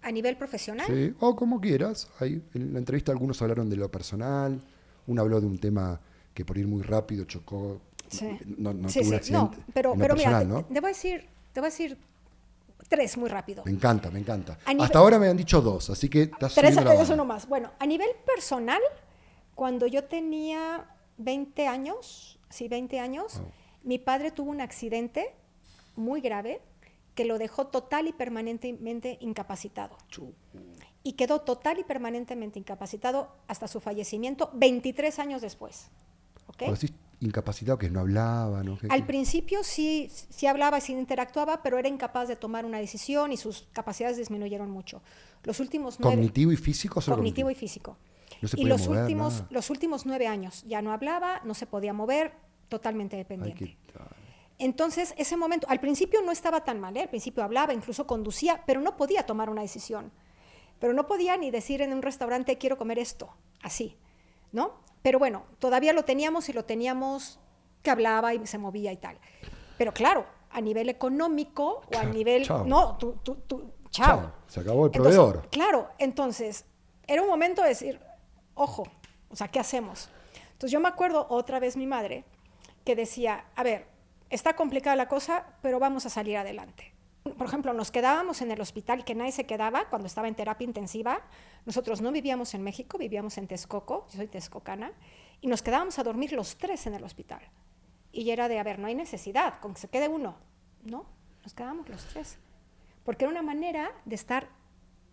¿a nivel profesional? Sí, o como quieras. Ahí, en la entrevista algunos hablaron de lo personal, uno habló de un tema que por ir muy rápido chocó, Sí. no Sí, tuvo un sí. accidente. No, pero en lo mira, personal, ¿no? te voy a decir 3 muy rápido. Me encanta, me encanta. A nivel- Hasta ahora me han dicho 2, así que estás 3 subiendo la es vara. uno más. Bueno, a nivel personal, cuando yo tenía 20 años, sí, 20 años, Wow. mi padre tuvo un accidente muy grave que lo dejó total y permanentemente incapacitado. Y quedó total y permanentemente incapacitado hasta su fallecimiento 23 años después. ¿Ok? Cuando decís incapacitado, que no hablaba, ¿no? Al principio sí hablaba, sí interactuaba, pero era incapaz de tomar una decisión y sus capacidades disminuyeron mucho. Los últimos 9... ¿Cognitivo y físico? Solo Cognitivo y físico. No se Y podía mover, nada. los últimos 9 años ya no hablaba, no se podía mover, totalmente Ay, dependiente. qué tal. Entonces, ese momento, al principio no estaba tan mal, ¿eh? Al principio hablaba, incluso conducía, pero no podía tomar una decisión. Pero no podía ni decir en un restaurante, quiero comer esto, así, ¿no? Pero bueno, todavía lo teníamos y lo teníamos que hablaba y se movía y tal. Pero claro, a nivel económico o a nivel... Chao. No, chao. Se acabó el Entonces, proveedor. claro, entonces, era un momento de decir, ojo, o sea, ¿qué hacemos? Entonces yo me acuerdo otra vez mi madre que decía, a ver, está complicada la cosa, pero vamos a salir adelante. Por ejemplo, nos quedábamos en el hospital, que nadie se quedaba cuando estaba en terapia intensiva. Nosotros no vivíamos en México, vivíamos en Texcoco, yo soy texcocana, y nos quedábamos a dormir los 3 en el hospital. Y era de, a ver, no hay necesidad, con que se quede uno. No, nos quedábamos los 3. Porque era una manera de estar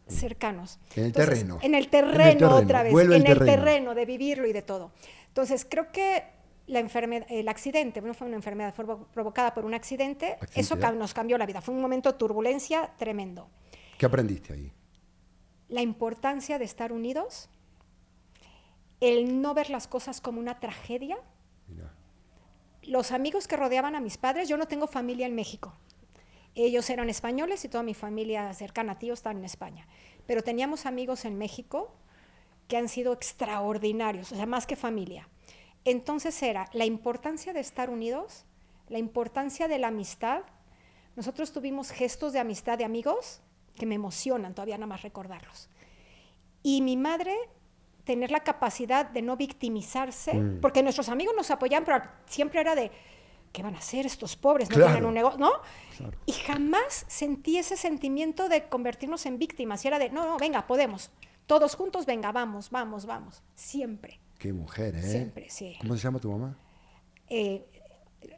cercanos. En el Entonces, terreno. En el terreno otra vez, Vuelve en el el terreno. terreno, de vivirlo y de todo. Entonces, creo que el accidente, no fue una enfermedad, fue provocada por un accidente, eso nos cambió la vida. Fue un momento de turbulencia tremendo. ¿Qué aprendiste ahí? La importancia de estar unidos, el no ver las cosas como una tragedia. Mirá. Los amigos que rodeaban a mis padres, yo no tengo familia en México. Ellos eran españoles y toda mi familia cercana, tíos, están en España. Pero teníamos amigos en México que han sido extraordinarios, o sea, más que familia. Entonces era la importancia de estar unidos, la importancia de la amistad. Nosotros tuvimos gestos de amistad de amigos que me emocionan todavía nada más recordarlos. Y mi madre tener la capacidad de no victimizarse, porque nuestros amigos nos apoyaban, pero siempre era de, ¿qué van a hacer estos pobres? No tienen un negocio, ¿no? Claro. Y jamás sentí ese sentimiento de convertirnos en víctimas. Y era de, no, venga, podemos. Todos juntos, venga, vamos. Siempre. Qué mujer, ¿eh? Siempre, sí. ¿Cómo se llama tu mamá?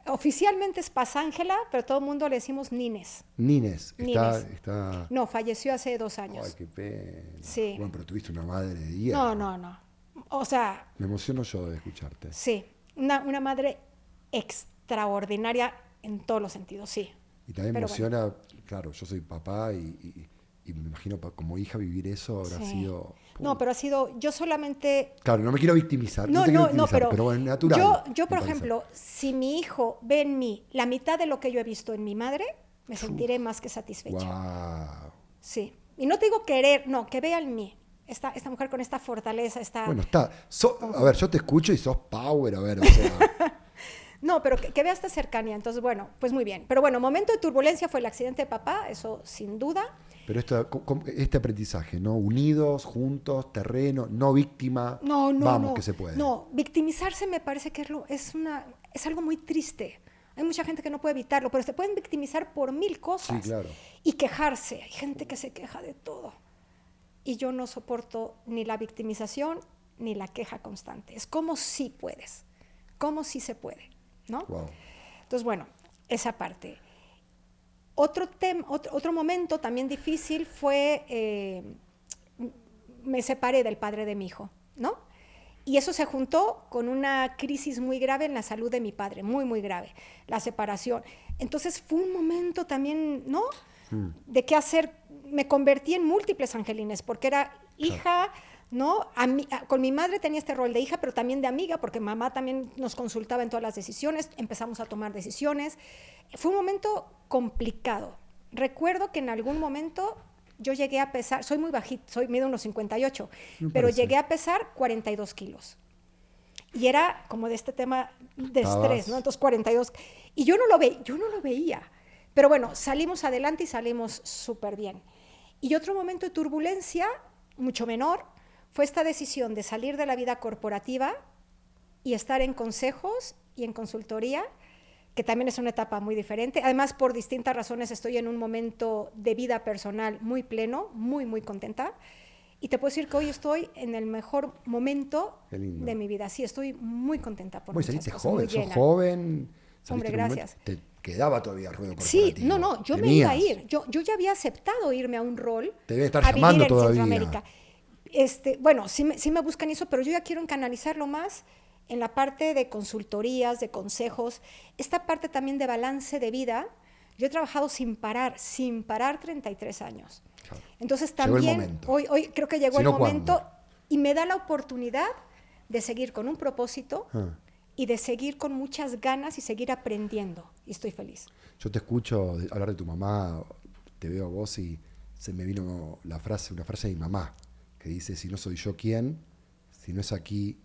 Oficialmente es Paz Ángela, pero todo el mundo le decimos Nines. Nines. Nines. Está... No, falleció hace 2 años. Ay, qué pena. Sí. Bueno, pero tuviste una madre de hierro. No. O sea, Me emociono yo de escucharte. sí, una madre extraordinaria en todos los sentidos, sí. Y también me Pero emociona, claro, yo soy papá y me imagino como hija vivir eso habrá Sí. sido... No, pero ha sido, yo solamente... Claro, no me quiero victimizar. No, te quiero no, victimizar, pero bueno, natural. Yo, por me parece. ejemplo, si mi hijo ve en mí la mitad de lo que yo he visto en mi madre, me sentiré más que satisfecha. Wow. Sí. Y no te digo querer, no, que vea en mí. Esta mujer con esta fortaleza, Bueno, está. A ver, yo te escucho y sos power, a ver, o sea. No, pero que vea esta cercanía. Entonces, bueno, pues muy bien. Pero bueno, momento de turbulencia fue el accidente de papá, eso sin duda. Pero este aprendizaje, ¿no? Unidos, juntos, terreno, no víctima. No, Vamos, que se puede. No, victimizarse me parece que es algo muy triste. Hay mucha gente que no puede evitarlo, pero se pueden victimizar por 1000 cosas. Sí, claro. Y quejarse. Hay gente que se queja de todo. Y yo no soporto ni la victimización ni la queja constante. Es como si puedes, como si se puede, ¿no? Wow. Entonces, bueno, esa parte. Otro momento también difícil fue, me separé del padre de mi hijo, ¿no? Y eso se juntó con una crisis muy grave en la salud de mi padre, muy, muy grave, la separación. Entonces fue un momento también, ¿no? De qué hacer. Me convertí en múltiples Angelines, porque era hija, ¿no? Con mi madre tenía este rol de hija, pero también de amiga, porque mamá también nos consultaba en todas las decisiones, empezamos a tomar decisiones. Fue un momento complicado. Recuerdo que en algún momento yo llegué a pesar, soy muy bajita, mido unos 58, pero llegué a pesar 42 kilos. Y era como de este tema de estrés, ¿no? Entonces 42. Y yo no lo veía. Pero bueno, salimos adelante y salimos súper bien. Y otro momento de turbulencia, mucho menor, fue esta decisión de salir de la vida corporativa y estar en consejos y en consultoría, que también es una etapa muy diferente. Además, por distintas razones estoy en un momento de vida personal muy pleno, muy, muy contenta. Y te puedo decir que hoy estoy en el mejor momento de mi vida. Sí, estoy muy contenta por muchas saliste cosas, joven, muy sos llena. joven. Hombre, gracias. Te quedaba todavía ruido Sí, corporativo. no, yo me Tenías. iba a ir. Yo ya había aceptado irme a un rol Te debe estar a vivir llamando en todavía. Centroamérica. Bueno, sí me buscan eso, pero yo ya quiero canalizarlo más en la parte de consultorías, de consejos, esta parte también de balance de vida. Yo he trabajado sin parar 33 años. Claro. Entonces Llegó el también momento. hoy creo que llegó Si el no, momento ¿cuándo? y me da la oportunidad de seguir con un propósito y de seguir con muchas ganas y seguir aprendiendo. Y estoy feliz. Yo te escucho hablar de tu mamá, te veo a vos y se me vino una frase de mi mamá que dice, si no soy yo, ¿quién? Si no es aquí,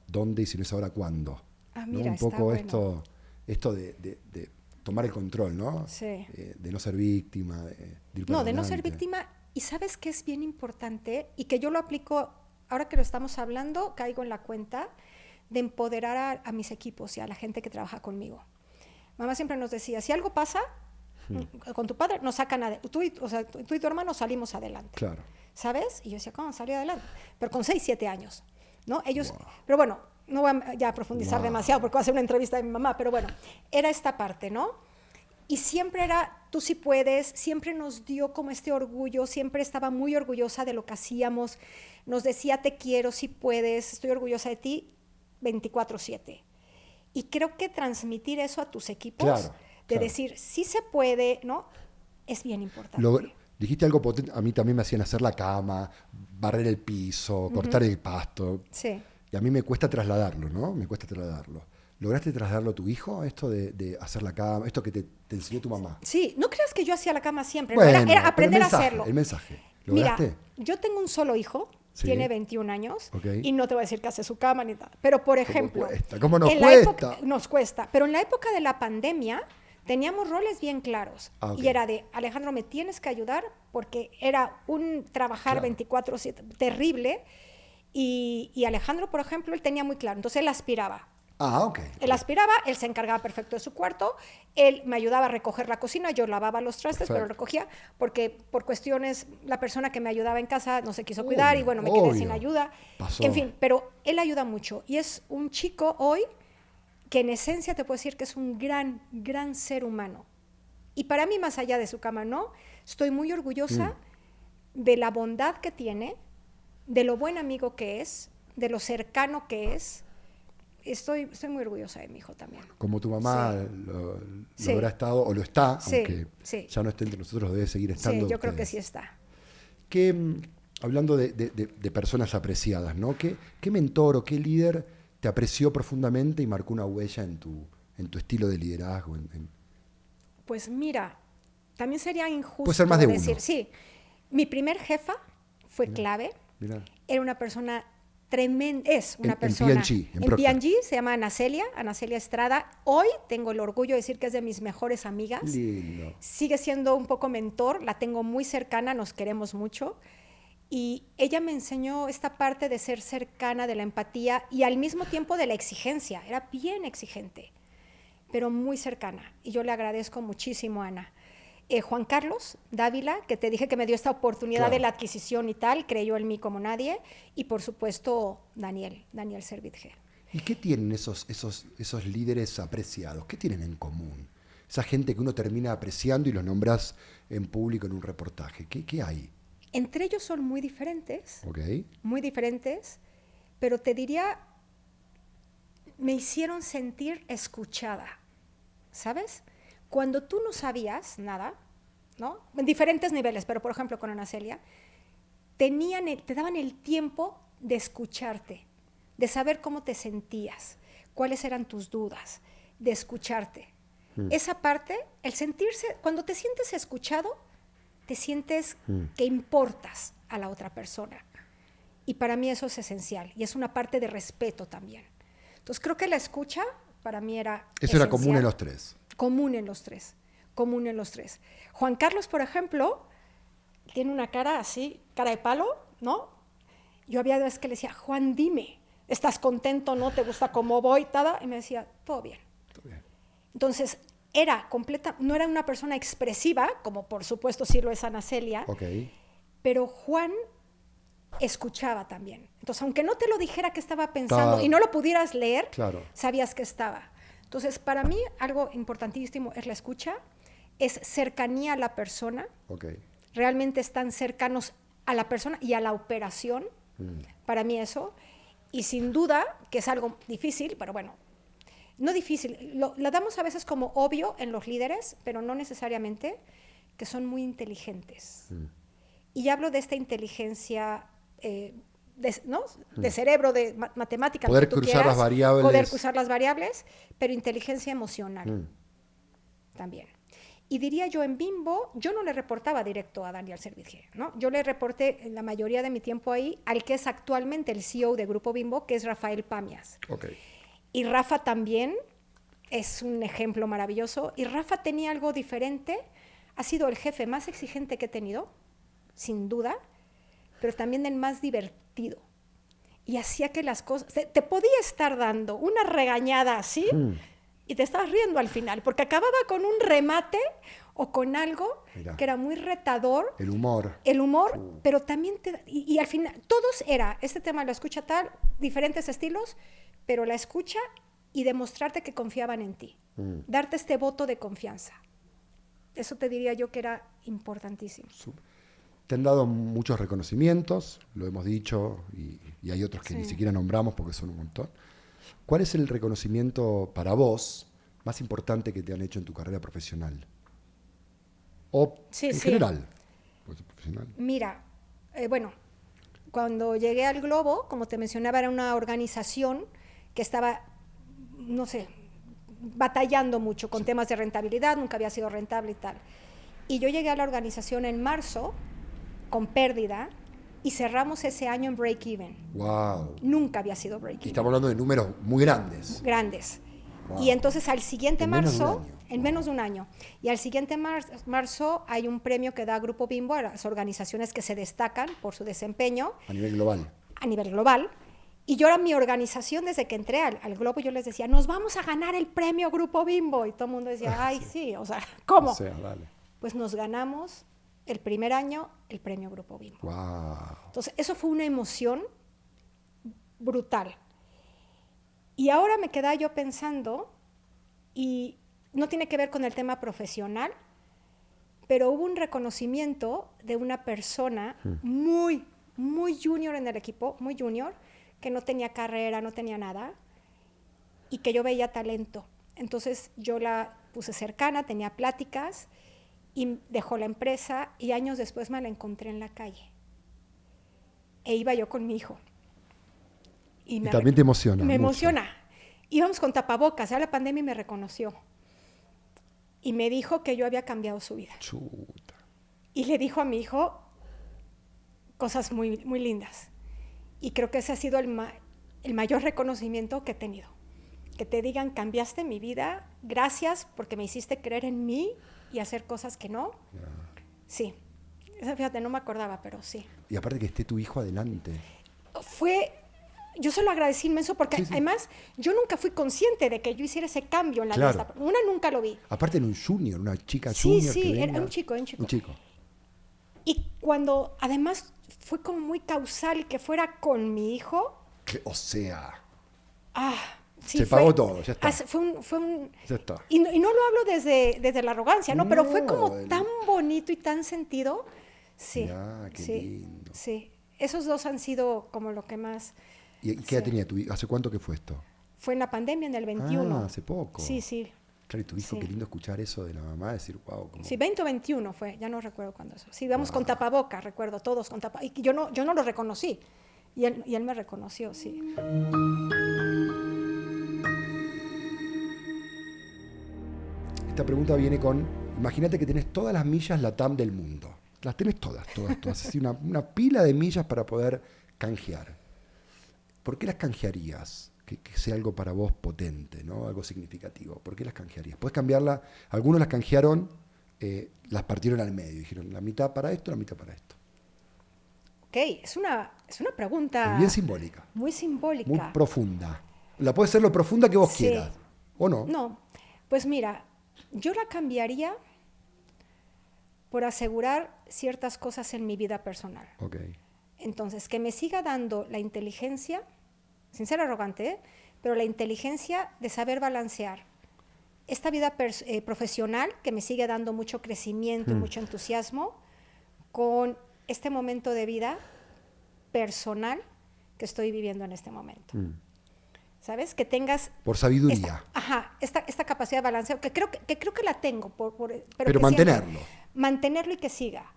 ¿dónde? Y si no es ahora, ¿cuándo? Ah, ¿No? mira, Un poco bueno. esto de tomar el control, ¿no? Sí. De no ser víctima, de ir para No, de no ser adelante. víctima. Y sabes que es bien importante y que yo lo aplico, ahora que lo estamos hablando, caigo en la cuenta de empoderar a mis equipos y a la gente que trabaja conmigo. Mamá siempre nos decía, si algo pasa con tu padre, nos sacan tú y tu hermano salimos adelante. Claro. ¿Sabes? Y yo decía, ¿cómo salí adelante? Pero con 6, 7 años, ¿no? Ellos, Wow. pero bueno, no voy a ya profundizar demasiado porque voy a hacer una entrevista de mi mamá, pero bueno, era esta parte, ¿no? Y siempre era, tú sí puedes, siempre nos dio como este orgullo, siempre estaba muy orgullosa de lo que hacíamos, nos decía, te quiero, sí puedes, estoy orgullosa de ti, 24/7. Y creo que transmitir eso a tus equipos, de decir, sí se puede, ¿no? Es bien importante. Dijiste algo potente, a mí también me hacían hacer la cama, barrer el piso, cortar el pasto. Sí. Y a mí me cuesta trasladarlo, ¿no? Me cuesta trasladarlo. ¿Lograste trasladarlo a tu hijo, esto de hacer la cama, esto que te enseñó tu mamá? Sí, no creas que yo hacía la cama siempre, Bueno, ¿no? Era aprender pero a hacerlo. El mensaje, ¿lograste? Mira, yo tengo un solo hijo, Sí. tiene 21 años, Ok. y no te voy a decir que hace su cama ni nada. Pero, por ejemplo, ¿Cómo nos en cuesta? la época, nos cuesta. Pero en la época de la pandemia teníamos roles bien claros. Ok. Y era de, Alejandro, me tienes que ayudar, porque era un trabajar Claro. 24/7 terrible. Y Alejandro, por ejemplo, él tenía muy claro. Entonces él aspiraba. Ok. Él aspiraba, él se encargaba perfecto de su cuarto, él me ayudaba a recoger la cocina, yo lavaba los trastes, pero recogía, porque por cuestiones, la persona que me ayudaba en casa no se quiso cuidar y bueno, me quedé sin ayuda. Pasó. En fin, pero él ayuda mucho y es un chico hoy que en esencia te puedo decir que es un gran, gran ser humano. Y para mí, más allá de su cama, ¿no? Estoy muy orgullosa de la bondad que tiene, de lo buen amigo que es, de lo cercano que es. Estoy muy orgullosa de mi hijo también. Como tu mamá Sí. lo habrá estado, o lo está, Sí, aunque sí. ya no esté entre nosotros, debe seguir estando. Sí, yo creo que ustedes. sí está. Hablando de personas apreciadas, ¿no? ¿Qué mentor o qué líder te apreció profundamente y marcó una huella en tu estilo de liderazgo? Pues mira, también sería injusto Puede ser más de decir, uno. sí, mi primer jefa fue clave, Mirá. era una persona tremenda, es una En persona. P&G, en En Procter. P&G se llama Ana Celia Estrada. Hoy tengo el orgullo de decir que es de mis mejores amigas. Lindo. Sigue siendo un poco mentor, la tengo muy cercana, nos queremos mucho. Y ella me enseñó esta parte de ser cercana, de la empatía y al mismo tiempo de la exigencia. Era bien exigente, pero muy cercana. Y yo le agradezco muchísimo a Ana. Juan Carlos Dávila, que te dije que me dio esta oportunidad de la adquisición y tal, creyó en mí como nadie. Y por supuesto, Daniel Servitje. ¿Y qué tienen esos líderes apreciados? ¿Qué tienen en común? Esa gente que uno termina apreciando y los nombras en público en un reportaje. ¿Qué hay? Entre ellos son muy diferentes, Okay. muy diferentes, pero te diría, me hicieron sentir escuchada, ¿sabes? Cuando tú no sabías nada, ¿no? En diferentes niveles, pero por ejemplo con Ana Celia, te daban el tiempo de escucharte, de saber cómo te sentías, cuáles eran tus dudas, de escucharte. Esa parte, el sentirse, cuando te sientes escuchado, te sientes que importas a la otra persona. Y para mí eso es esencial. Y es una parte de respeto también. Entonces creo que la escucha para mí era Eso era común en los tres. Común en los tres. Común en los tres. Juan Carlos, por ejemplo, tiene una cara así, cara de palo, ¿no? Yo había veces que le decía, Juan, dime. ¿Estás contento? ¿No te gusta cómo voy? Tada. Y me decía, todo bien. Todo bien. Entonces, no era una persona expresiva, como por supuesto sí lo es Ana Celia, Ok. pero Juan escuchaba también. Entonces, aunque no te lo dijera que estaba pensando y no lo pudieras leer, Claro. sabías que estaba. Entonces, para mí, algo importantísimo es la escucha, es cercanía a la persona. Ok. Realmente están cercanos a la persona y a la operación. Para mí eso. Y sin duda, que es algo difícil, pero bueno, no difícil, lo damos a veces como obvio en los líderes, pero no necesariamente, que son muy inteligentes. Y hablo de esta inteligencia de cerebro, de matemática. Poder cruzar las variables. Poder cruzar las variables, pero inteligencia emocional también. Y diría yo, en Bimbo, yo no le reportaba directo a Daniel Servitje, ¿no? Yo le reporté la mayoría de mi tiempo ahí al que es actualmente el CEO de Grupo Bimbo, que es Rafael Pamias. Ok. Y Rafa también es un ejemplo maravilloso. Y Rafa tenía algo diferente. Ha sido el jefe más exigente que he tenido, sin duda, pero también el más divertido. Y hacía que las cosas... Te podía estar dando una regañada así y te estabas riendo al final, porque acababa con un remate o con algo que era muy retador. El humor. El humor, pero también y al final, todos era, este tema lo escucha tal, diferentes estilos, pero la escucha y demostrarte que confiaban en ti. Darte este voto de confianza. Eso te diría yo que era importantísimo. Te han dado muchos reconocimientos, lo hemos dicho, y hay otros que ni siquiera nombramos porque son un montón. ¿Cuál es el reconocimiento para vos más importante que te han hecho en tu carrera profesional? O en general. Pues, profesional. Mira, bueno, cuando llegué al Globo, como te mencionaba, era una organización que estaba, no sé, batallando mucho con temas de rentabilidad, nunca había sido rentable y tal. Y yo llegué a la organización en marzo, con pérdida, y cerramos ese año en break-even. Wow. Nunca había sido break-even. Y estamos hablando de números muy grandes. Grandes. Wow. Y entonces al siguiente marzo, en menos de un Wow. año, y al siguiente marzo hay un premio que da Grupo Bimbo a las organizaciones que se destacan por su desempeño. A nivel global. A nivel global. Y yo era mi organización desde que entré al Globo, yo les decía, nos vamos a ganar el premio Grupo Bimbo. Y todo el mundo decía, ay, sí, o sea, ¿cómo? O sea, dale. Pues nos ganamos el primer año el premio Grupo Bimbo. Wow. Entonces, eso fue una emoción brutal. Y ahora me quedaba yo pensando, y no tiene que ver con el tema profesional, pero hubo un reconocimiento de una persona muy junior en el equipo, muy junior, que no tenía carrera, no tenía nada, y que yo veía talento. Entonces yo la puse cercana, tenía pláticas, y dejó la empresa, y años después me la encontré en la calle. E iba yo con mi hijo. Y también te emociona. Me mucho. emociona. Íbamos con tapabocas, era la pandemia y me reconoció. Y me dijo que yo había cambiado su vida. Chuta. Y le dijo a mi hijo cosas muy, muy lindas. Y creo que ese ha sido el mayor reconocimiento que he tenido. Que te digan, cambiaste mi vida, gracias porque me hiciste creer en mí y hacer cosas que no. Yeah. Sí. Fíjate, no me acordaba, pero sí. Y aparte que esté tu hijo adelante. Yo se lo agradecí inmenso porque además yo nunca fui consciente de que yo hiciera ese cambio en la vida. Una nunca lo vi. Aparte en un junior, una chica junior. Sí, que era un chico. Un chico. Y cuando además fue como muy causal que fuera con mi hijo. O sea. Sí, se pagó todo, ya está. Ya está. Y no lo hablo desde la arrogancia, ¿no? Pero fue como tan bonito y tan sentido. Sí. Ya, qué lindo. Sí. Esos dos han sido como lo que más... ¿Y qué edad tenía tu hijo? ¿Hace cuánto que fue esto? Fue en la pandemia, en el 21. Hace poco. Sí. Claro, y tu hijo, qué lindo escuchar eso de la mamá, decir, wow. ¿Cómo? Sí, 20 o 21 fue, ya no recuerdo cuándo eso. Sí, íbamos con tapabocas, recuerdo, todos con tapabocas. Y yo no lo reconocí. Y él me reconoció, sí. Esta pregunta viene con, imagínate que tenés todas las millas LATAM del mundo. Las tenés todas. Así una pila de millas para poder canjear. ¿Por qué las canjearías? Que sea algo para vos potente, ¿no? Algo significativo. ¿Por qué las canjearías? Puedes cambiarla. Algunos las canjearon, las partieron al medio. Dijeron la mitad para esto, la mitad para esto. Ok, Ok, es una pregunta Bien simbólica. muy simbólica. Muy profunda. La puede ser lo profunda que vos Sí. quieras. ¿O no? No, pues mira, yo la cambiaría por asegurar ciertas cosas en mi vida personal. Ok. Entonces, que me siga dando la inteligencia, sin ser arrogante, ¿eh? Pero la inteligencia de saber balancear esta vida profesional, que me sigue dando mucho crecimiento y mucho entusiasmo, con este momento de vida personal que estoy viviendo en este momento. ¿Sabes? Que tengas... Por sabiduría. Esta capacidad de balanceo, que creo que la tengo. Pero que mantenerlo. Siempre, mantenerlo y que siga.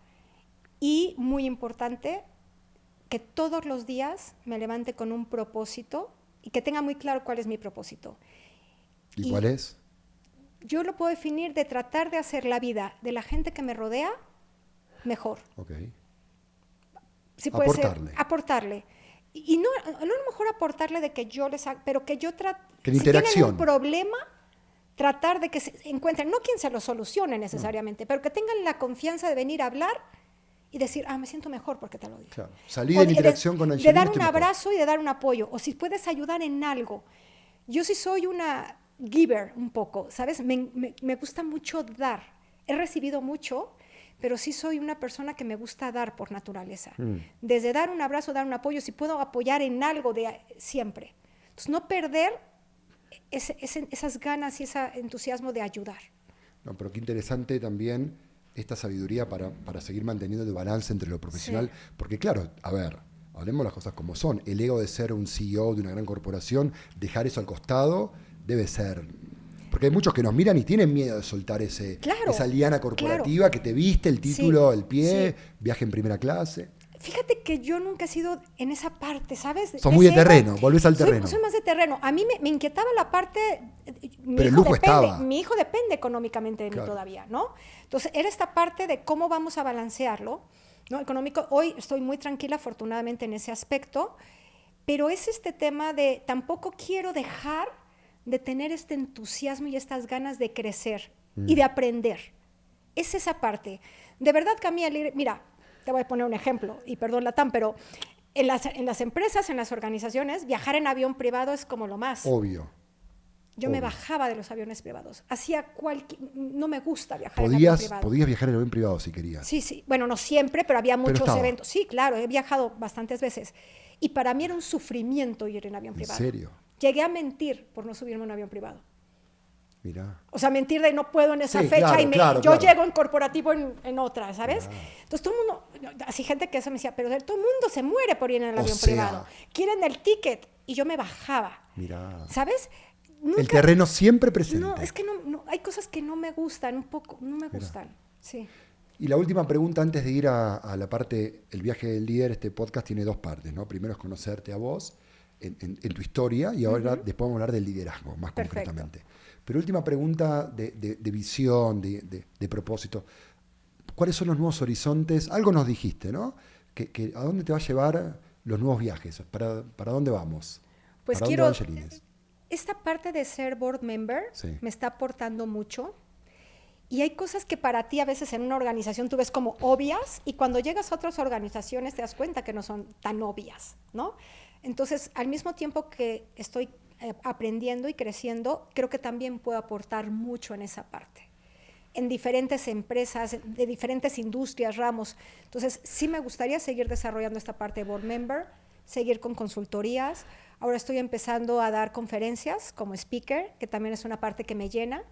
Y, muy importante, que todos los días me levante con un propósito y que tenga muy claro cuál es mi propósito. ¿Y cuál es? Yo lo puedo definir de tratar de hacer la vida de la gente que me rodea mejor. Ok. Sí, puede Aportarle. ser aportarle. Y no a lo mejor aportarle de que yo les haga, pero que yo trate, Que la si interacción. tienen un problema, tratar de que se encuentren, no quien se lo solucione necesariamente, pero que tengan la confianza de venir a hablar y decir, me siento mejor porque te lo digo. Claro. Salí de la interacción con Angelina. De dar estoy un mejor. abrazo y de dar un apoyo. O si puedes ayudar en algo. Yo sí soy una giver un poco, ¿sabes? Me gusta mucho dar. He recibido mucho, pero sí soy una persona que me gusta dar por naturaleza. Desde dar un abrazo, dar un apoyo, si puedo apoyar en algo siempre. Entonces, no perder esas ganas y ese entusiasmo de ayudar. No, pero qué interesante también esta sabiduría para seguir manteniendo el balance entre lo profesional. Sí. Porque claro, a ver, hablemos las cosas como son. El ego de ser un CEO de una gran corporación, dejar eso al costado, debe ser... Porque hay muchos que nos miran y tienen miedo de soltar esa liana corporativa que te viste, el título, el pie, viaje en primera clase. Fíjate que yo nunca he sido en esa parte, ¿sabes? Sos muy de terreno, volvés al terreno. Soy más de terreno. A mí me inquietaba la parte... Pero el lujo estaba. Mi hijo depende económicamente de mí todavía, ¿no? Entonces, era esta parte de cómo vamos a balancearlo, ¿no? Económico. Hoy estoy muy tranquila, afortunadamente, en ese aspecto, pero es este tema de tampoco quiero dejar de tener este entusiasmo y estas ganas de crecer y de aprender. Es esa parte. De verdad que a mí, mira, te voy a poner un ejemplo, y perdón Latam, pero en las empresas, en las organizaciones, viajar en avión privado es como lo más. Obvio. Yo me bajaba de los aviones privados. No me gusta viajar en avión privado. Podías viajar en avión privado si querías. Sí. Bueno, no siempre, pero había muchos eventos. Sí, claro, he viajado bastantes veces. Y para mí era un sufrimiento ir en avión privado. ¿En serio? Llegué a mentir por no subirme a un avión privado. Mirá. O sea, mentir de no puedo en esa fecha yo llego en corporativo en otra, ¿sabes? Entonces todo el mundo, así gente que eso me decía, pero todo el mundo se muere por ir en el avión privado. Quieren el ticket y yo me bajaba. Mirá. ¿Sabes? Nunca, el terreno siempre presente. No, es que no, hay cosas que no me gustan, un poco, no me gustan. Sí. Y la última pregunta antes de ir a la parte, el viaje del líder, este podcast tiene dos partes, ¿no? Primero es conocerte a vos en tu historia y ahora después vamos a hablar del liderazgo más concretamente. Pero última pregunta de visión, de propósito. ¿Cuáles son los nuevos horizontes? Algo nos dijiste, ¿no? Que ¿a dónde te va a llevar los nuevos viajes? ¿Para dónde vamos? Pues ¿Para quiero... dónde va Angelines? Esta parte de ser board member me está aportando mucho. Y hay cosas que para ti a veces en una organización tú ves como obvias y cuando llegas a otras organizaciones te das cuenta que no son tan obvias, ¿no? Entonces, al mismo tiempo que estoy aprendiendo y creciendo, creo que también puedo aportar mucho en esa parte. En diferentes empresas, de diferentes industrias, ramos. Entonces, sí me gustaría seguir desarrollando esta parte de board member, seguir con consultorías. Ahora estoy empezando a dar conferencias como speaker, que también es una parte que me llena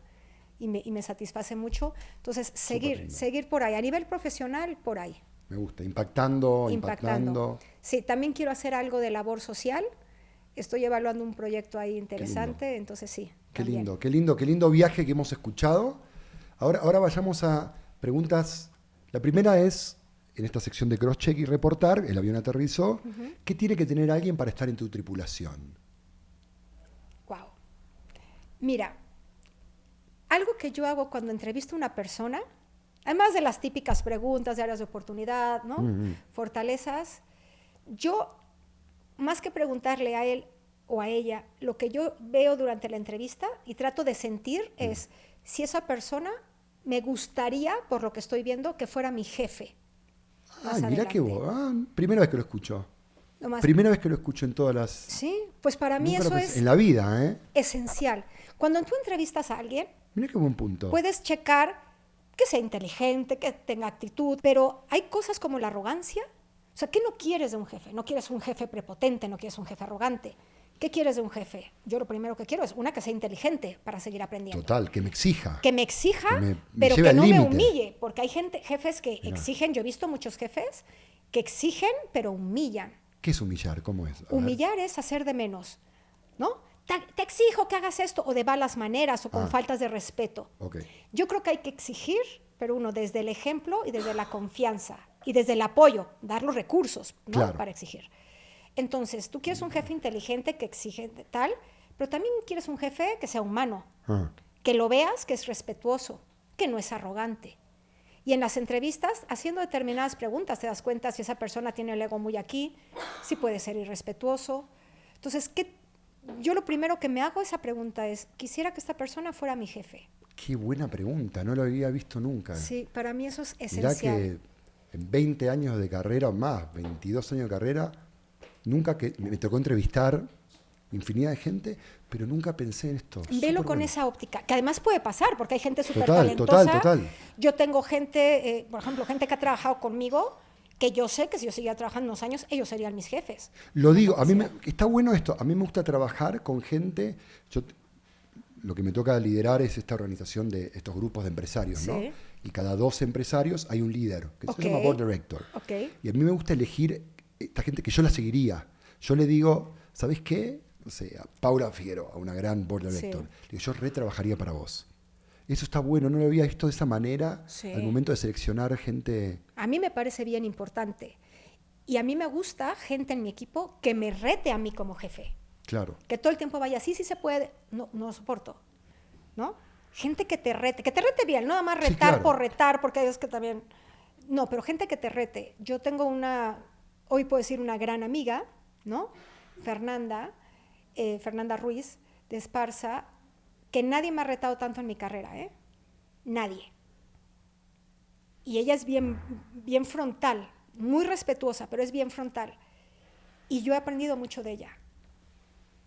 y me satisface mucho. Entonces, seguir por ahí. A nivel profesional, por ahí. Me gusta. Impactando. Sí, también quiero hacer algo de labor social. Estoy evaluando un proyecto ahí interesante, entonces sí. Qué lindo viaje que hemos escuchado. Ahora vayamos a preguntas. La primera es, en esta sección de cross-check y reportar, el avión aterrizó. ¿Qué tiene que tener alguien para estar en tu tripulación? Wow. Mira, algo que yo hago cuando entrevisto a una persona, además de las típicas preguntas de áreas de oportunidad, ¿no? Fortalezas, yo, más que preguntarle a él o a ella, lo que yo veo durante la entrevista y trato de sentir es si esa persona me gustaría, por lo que estoy viendo, que fuera mi jefe. más Mirá adelante. que vos. Primera vez que lo escucho. No más- Primera vez que lo escucho en todas las... Sí, pues para mí Nunca lo eso pensé. es En la vida, ¿eh? esencial. Cuando tú entrevistas a alguien, Mirá qué buen punto. puedes checar que sea inteligente, que tenga actitud, pero hay cosas como la arrogancia. O sea, ¿qué no quieres de un jefe? No quieres un jefe prepotente, no quieres un jefe arrogante. ¿Qué quieres de un jefe? Yo lo primero que quiero es una que sea inteligente para seguir aprendiendo. Total, que me exija. Que me exija, Que me pero lleve que al no me límite. humille, porque hay jefes que exigen, yo he visto muchos jefes que exigen, pero humillan. ¿Qué es humillar? ¿Cómo es? A ver. Humillar es hacer de menos, ¿no? Te exijo que hagas esto, o de malas maneras, o con faltas de respeto. Ok. Yo creo que hay que exigir, pero uno desde el ejemplo y desde la confianza y desde el apoyo, dar los recursos, ¿no? Claro. Para exigir. Entonces, tú quieres un jefe inteligente que exige tal, pero también quieres un jefe que sea humano, que lo veas, que es respetuoso, que no es arrogante. Y en las entrevistas, haciendo determinadas preguntas, te das cuenta si esa persona tiene el ego muy aquí, si puede ser irrespetuoso. Entonces, yo lo primero que me hago esa pregunta es, quisiera que esta persona fuera mi jefe. Qué buena pregunta, no lo había visto nunca. Sí, para mí eso es Mirá esencial. que en 20 años de carrera o más, 22 años de carrera, nunca que me tocó entrevistar infinidad de gente, pero nunca pensé en esto. Velo Súper con bueno. esa óptica, que además puede pasar, porque hay gente súper Total, talentosa. total. Yo tengo gente, por ejemplo, gente que ha trabajado conmigo, que yo sé que si yo siguiera trabajando unos años, ellos serían mis jefes. Lo digo, está bueno esto, a mí me gusta trabajar con gente, lo que me toca liderar es esta organización de estos grupos de empresarios, ¿no? Sí. Y cada 2 empresarios hay un líder, que Ok. se llama Board Director. Ok. Y a mí me gusta elegir esta gente que yo la seguiría. Yo le digo, ¿sabes qué? No sé, a Paula Figueroa, a una gran Board Director. Sí. Le digo, yo retrabajaría para vos. Eso está bueno, no lo había visto de esa manera Sí. al momento de seleccionar gente. A mí me parece bien importante. Y a mí me gusta gente en mi equipo que me rete a mí como jefe. Claro. Que todo el tiempo vaya, sí se puede. No, no soporto, ¿no? Gente que te rete bien, no nada más Sí, retar claro. por retar, porque es que también... No, pero gente que te rete. Yo tengo hoy puedo decir una gran amiga, ¿no? Fernanda Ruiz, de Esparza, que nadie me ha retado tanto en mi carrera, ¿eh? Nadie. Y ella es bien frontal, muy respetuosa, pero es bien frontal. Y yo he aprendido mucho de ella.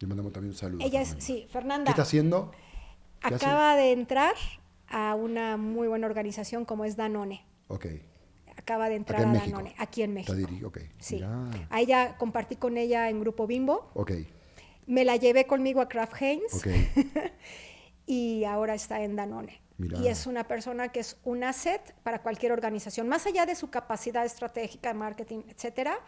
Le mandamos también un saludo. Ella Fernanda. sí, Fernanda. ¿Qué está haciendo? ¿Qué hace? Acaba de entrar a una muy buena organización como es Danone. Ok. Acaba de entrar Acá en a México. Danone, aquí en México. Ok. Sí. Mirá. A ella compartí con ella en Grupo Bimbo. Ok. Me la llevé conmigo a Kraft Heinz. Ok. Y ahora está en Danone. Mirá. Y es una persona que es un asset para cualquier organización. Más allá de su capacidad estratégica de marketing, etcétera,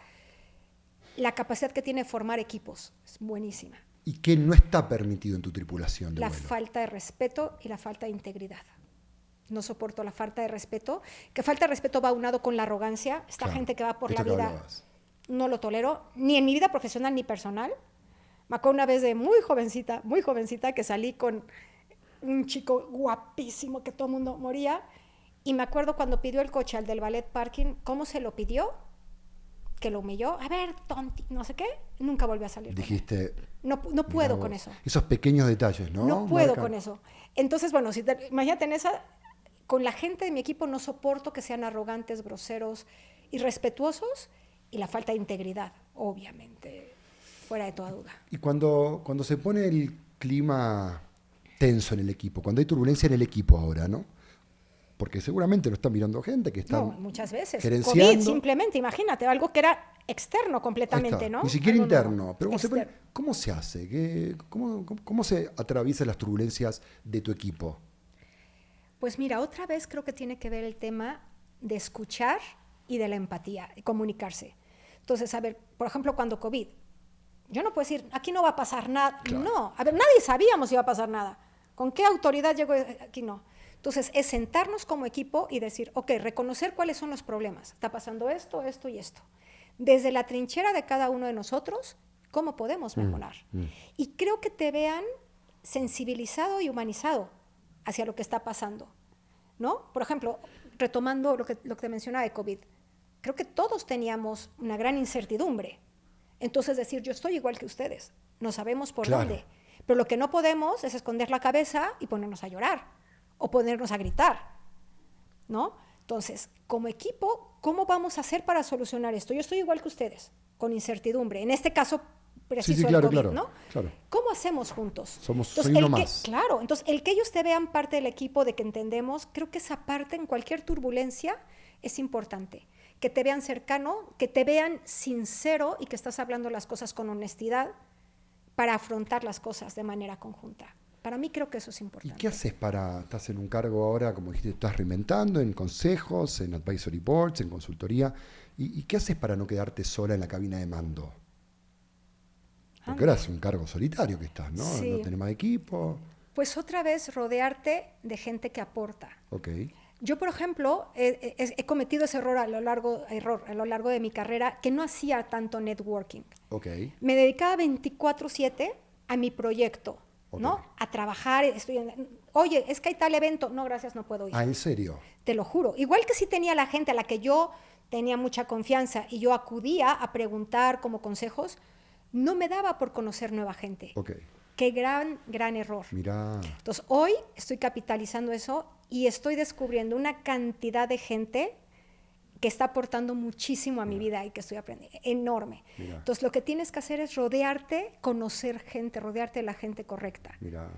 la capacidad que tiene de formar equipos es buenísima. ¿Y qué no está permitido en tu tripulación de La vuelo? falta de respeto y la falta de integridad. No soporto la falta de respeto. Que falta de respeto va aunado con la arrogancia. Esta Claro. gente que va por Esto la que vida, hablabas. no lo tolero, ni en mi vida profesional ni personal. Me acuerdo una vez de muy jovencita, que salí con un chico guapísimo que todo el mundo moría. Y me acuerdo cuando pidió el coche al del ballet parking, cómo se lo pidió, que lo humilló. A ver, tonti, no sé qué. Nunca volvió a salir. Dijiste. No mirá puedo vos. con eso. Esos pequeños detalles, ¿no? No puedo Marcan. con eso. Entonces, bueno, imagínate en esa, con la gente de mi equipo no soporto que sean arrogantes, groseros, irrespetuosos y la falta de integridad, obviamente, fuera de toda duda. Y cuando se pone el clima tenso en el equipo, cuando hay turbulencia en el equipo ahora, ¿no? Porque seguramente lo están mirando gente que está No, muchas veces. gerenciando. COVID, simplemente, imagínate, algo que era externo Ahí completamente, está. ¿no? Ni siquiera Algo nuevo. interno. Pero Externo. ¿cómo se hace? ¿Cómo se atraviesan las turbulencias de tu equipo? Pues mira, otra vez creo que tiene que ver el tema de escuchar y de la empatía, y comunicarse. Entonces, a ver, por ejemplo, cuando COVID, yo no puedo decir, aquí no va a pasar nada. Claro. No, a ver, nadie sabíamos si iba a pasar nada. ¿Con qué autoridad llegó aquí? No. Entonces, es sentarnos como equipo y decir, ok, reconocer cuáles son los problemas. Está pasando esto, esto y esto. Desde la trinchera de cada uno de nosotros, ¿cómo podemos mejorar? Y creo que te vean sensibilizado y humanizado hacia lo que está pasando, ¿no? Por ejemplo, retomando lo que te mencionaba de COVID, creo que todos teníamos una gran incertidumbre. Entonces decir, yo estoy igual que ustedes, no sabemos por Claro. dónde. Pero lo que no podemos es esconder la cabeza y ponernos a llorar o ponernos a gritar, ¿no? Entonces, como equipo, ¿cómo vamos a hacer para solucionar esto? Yo estoy igual que ustedes, con incertidumbre. En este caso preciso claro, del COVID, claro, ¿no? claro. ¿Cómo hacemos juntos? Soy uno más. Claro, entonces el que ellos te vean parte del equipo, de que entendemos, creo que esa parte en cualquier turbulencia es importante. Que te vean cercano, que te vean sincero y que estás hablando las cosas con honestidad para afrontar las cosas de manera conjunta. Para mí creo que eso es importante. ¿Y qué haces estás en un cargo ahora, como dijiste, estás reinventando en consejos, en advisory boards, en consultoría? ¿Y qué haces para no quedarte sola en la cabina de mando? Porque ahora es un cargo solitario que estás, ¿no? Sí. No tenés más equipo. Pues otra vez rodearte de gente que aporta. Ok. Yo, por ejemplo, he cometido ese error a lo largo de mi carrera, que no hacía tanto networking. Ok. Me dedicaba 24/7 a mi proyecto, ¿no? Ok. A trabajar, oye, es que hay tal evento. No, gracias, no puedo ir. Ah, ¿en serio? Te lo juro. Igual que sí tenía la gente a la que yo tenía mucha confianza y yo acudía a preguntar como consejos, no me daba por conocer nueva gente. Ok. Qué gran error. Mirá. Entonces, hoy estoy capitalizando eso y estoy descubriendo una cantidad de gente que está aportando muchísimo a mi vida y que estoy aprendiendo, enorme. Mirá. Entonces, lo que tienes que hacer es rodearte, conocer gente, rodearte de la gente correcta. Mirá.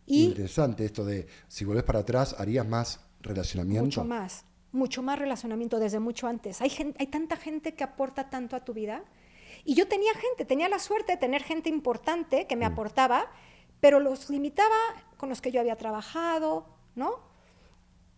Y interesante esto de, si volvés para atrás, ¿harías más relacionamiento? mucho más relacionamiento desde mucho antes. Hay tanta gente que aporta tanto a tu vida. Y yo tenía la suerte de tener gente importante que me aportaba, pero los limitaba con los que yo había trabajado, ¿no?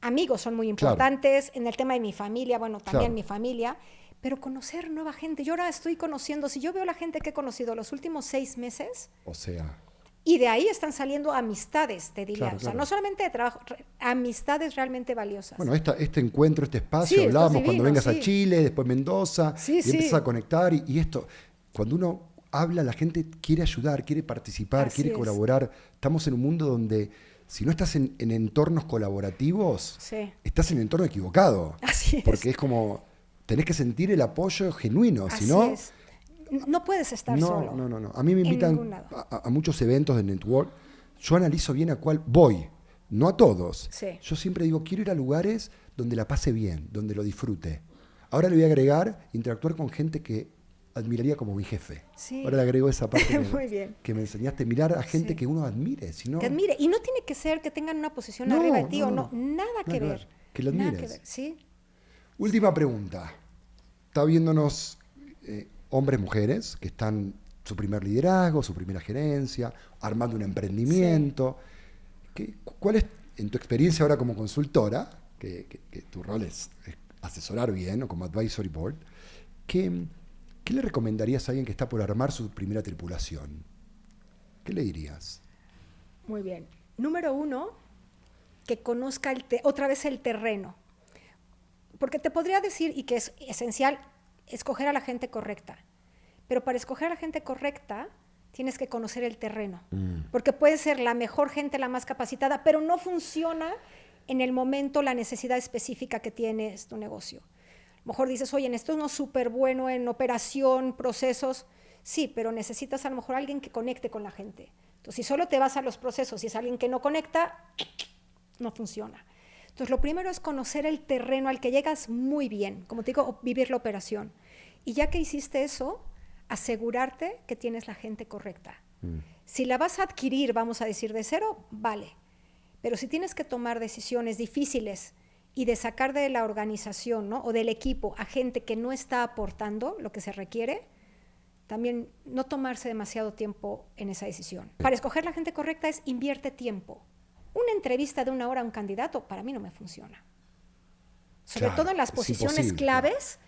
Amigos son muy importantes, en el tema de mi familia, bueno, también mi familia, pero conocer nueva gente. Yo ahora estoy conociendo, si yo veo la gente que he conocido los últimos 6 meses, O sea, y de ahí están saliendo amistades, te diría. Claro, O sea, claro. no solamente de trabajo, amistades realmente valiosas. bueno, este encuentro, este espacio, Sí, esto es hablábamos divino, cuando vengas a sí. Chile, después Mendoza, Sí, y sí. empiezas a conectar, y esto, cuando uno habla, la gente quiere ayudar, quiere participar, Así quiere es. colaborar. Estamos en un mundo donde, si no estás en entornos colaborativos, Sí. estás en el entorno equivocado. Así es. Porque es como, tenés que sentir el apoyo genuino, Así si no... es. No puedes estar solo. No. A mí me En invitan ningún lado. a muchos eventos de network. Yo analizo bien a cuál voy, no a todos. Sí. Yo siempre digo, quiero ir a lugares donde la pase bien, donde lo disfrute. Ahora le voy a agregar interactuar con gente que admiraría como mi jefe. Sí. Ahora le agrego esa parte Muy bien. que me enseñaste, mirar a gente Sí. que uno admire. Si no, Que admire. Y no tiene que ser que tengan una posición No, arriba de ti no, o no. no. Nada que Nada, ver. que lo Nada admires. que ver. Sí. Última pregunta. Está viéndonos hombres, mujeres, que están su primer liderazgo, su primera gerencia, armando un emprendimiento. ¿Cuál es, en tu experiencia ahora como consultora, que tu rol es asesorar bien, o como advisory board, ¿qué le recomendarías a alguien que está por armar su primera tripulación? ¿Qué le dirías? Muy bien. Número 1, que conozca otra vez el terreno. Porque te podría decir, y que es esencial, escoger a la gente correcta. Pero para escoger a la gente correcta, tienes que conocer el terreno. Porque puede ser la mejor gente, la más capacitada, pero no funciona en el momento la necesidad específica que tienes tu negocio. A lo mejor dices, oye, esto no es súper bueno en operación, procesos. Sí, pero necesitas a lo mejor alguien que conecte con la gente. Entonces, si solo te vas a los procesos y es alguien que no conecta, no funciona. Entonces, lo primero es conocer el terreno al que llegas muy bien, como te digo, vivir la operación. Y ya que hiciste eso, asegurarte que tienes la gente correcta. Si la vas a adquirir, vamos a decir, de cero, vale. Pero si tienes que tomar decisiones difíciles y de sacar de la organización, ¿no? O del equipo a gente que no está aportando lo que se requiere, también no tomarse demasiado tiempo en esa decisión. Para escoger la gente correcta es invierte tiempo. Una entrevista de 1 hora a un candidato para mí no me funciona. Sobre Claro, todo en las es posiciones imposible, claves,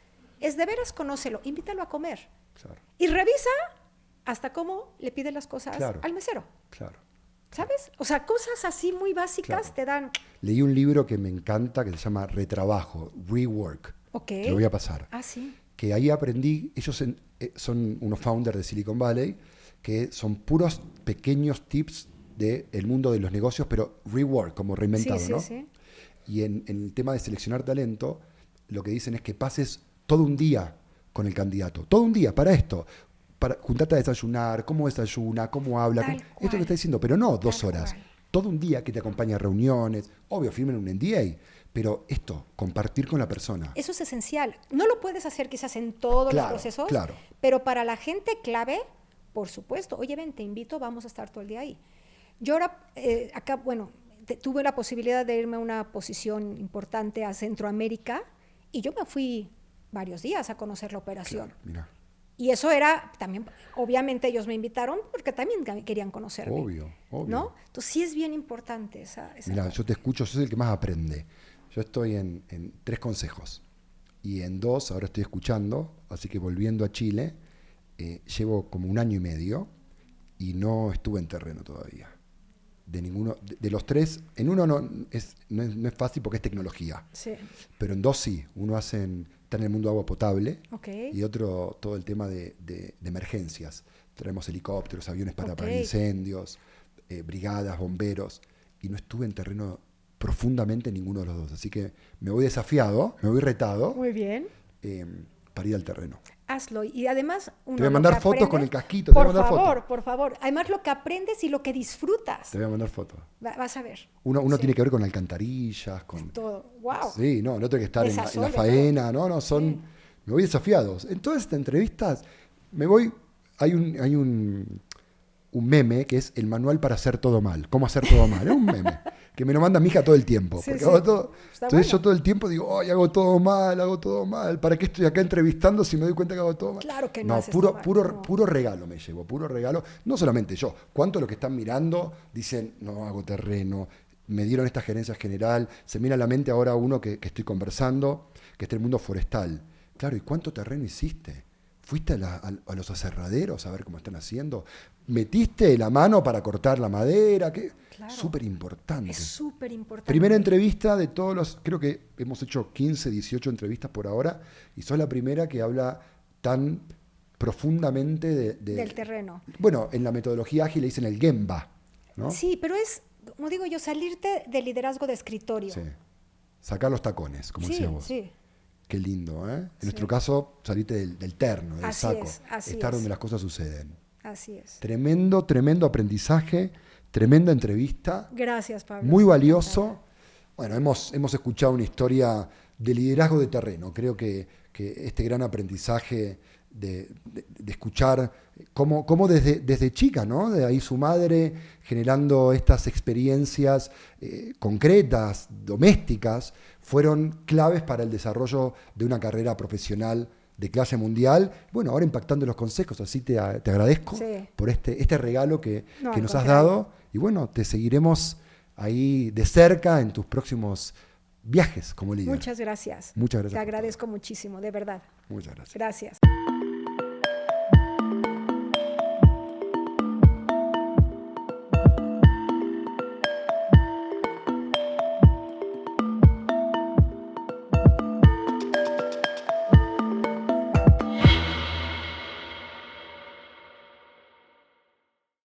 es de veras conócelo, invítalo a comer. Claro, Y revisa hasta cómo le pide las cosas Claro. al mesero. claro. ¿Sabes? O sea, cosas así muy básicas Claro. te dan... Leí un libro que me encanta que se llama Retrabajo, Rework. Ok. Te lo voy a pasar. Ah, sí. Que ahí aprendí, ellos son unos founders de Silicon Valley, que son puros pequeños tips del mundo de los negocios, pero rework, como reinventado, Sí, sí, ¿no? sí. Y en el tema de seleccionar talento, lo que dicen es que pases todo un día con el candidato, todo un día para esto, para juntarte a desayunar, cómo desayuna, cómo habla, Tal esto cual. que está diciendo, pero no 2 Tal horas, cual. todo un día que te acompaña a reuniones, obvio, firmen un NDA, pero esto, compartir con la persona. Eso es esencial. No lo puedes hacer quizás en todos los procesos, pero para la gente clave, por supuesto, oye, ven, te invito, vamos a estar todo el día ahí. Yo ahora, acá, bueno, tuve la posibilidad de irme a una posición importante a Centroamérica y yo me fui varios días a conocer la operación. Claro, mira. Y eso era también, obviamente ellos me invitaron porque también querían conocerme. Obvio. ¿No? Entonces sí es bien importante esa Mira, yo te escucho, soy el que más aprende. Yo estoy en 3 consejos y en 2 ahora estoy escuchando, así que volviendo a Chile, llevo como 1 año y medio y no estuve en terreno todavía. De ninguno, de los 3, en uno no es fácil porque es tecnología, sí. Pero en 2 sí, uno está en el mundo de agua potable, okay. Y otro todo el tema de emergencias. Traemos helicópteros, aviones para incendios, brigadas, bomberos, y no estuve en terreno profundamente en ninguno de los 2, así que me voy desafiado, me voy retado. Muy bien. Para ir al terreno. Hazlo. Y además te voy a mandar fotos con el casquito. Por favor. Además lo que aprendes y lo que disfrutas. Te voy a mandar fotos. Vas a ver. Uno tiene que ver con alcantarillas, con todo. Wow. Sí, no tengo que estar en la faena, no, son. Sí. Me voy desafiados. En todas estas entrevistas me voy. Hay un meme que es el manual para hacer todo mal. ¿Cómo hacer todo mal? Es un meme. Que me lo manda mi hija todo el tiempo. Sí, porque hago todo, entonces yo todo el tiempo digo, ¡ay, hago todo mal! ¿Para qué estoy acá entrevistando si me doy cuenta que hago todo mal? Claro que no. Puro regalo me llevo, puro regalo. No solamente yo. ¿Cuántos de los que están mirando dicen, no hago terreno? Me dieron esta gerencia general. Se mira a la mente ahora uno que estoy conversando, que está en el mundo forestal. Claro, ¿y cuánto terreno hiciste? ¿Fuiste a los aserraderos a ver cómo están haciendo? ¿Metiste la mano para cortar la madera? Claro. Súper importante. Es súper importante. Primera entrevista de todos los... Creo que hemos hecho 15, 18 entrevistas por ahora y sos la primera que habla tan profundamente del terreno. Bueno, en la metodología ágil le dicen el Gemba, ¿no? Sí, pero es, como digo yo, salirte del liderazgo de escritorio. Sí. Sacar los tacones, como decías vos. Sí. Qué lindo, ¿eh? En nuestro caso, salirte del terno, del saco. Estar donde las cosas suceden. Así es. Tremendo aprendizaje, tremenda entrevista. Gracias, Pablo. Muy valioso. Bueno, hemos escuchado una historia de liderazgo de terreno. Creo que este gran aprendizaje de escuchar cómo desde chica, ¿no? De ahí su madre generando estas experiencias concretas, domésticas, fueron claves para el desarrollo de una carrera profesional de clase mundial. Bueno, ahora impactando los consejos, así te agradezco por este regalo que nos has dado. Y bueno, te seguiremos ahí de cerca en tus próximos viajes como líder. Muchas gracias. Muchas gracias. Te agradezco muchísimo, de verdad. Muchas gracias. Gracias.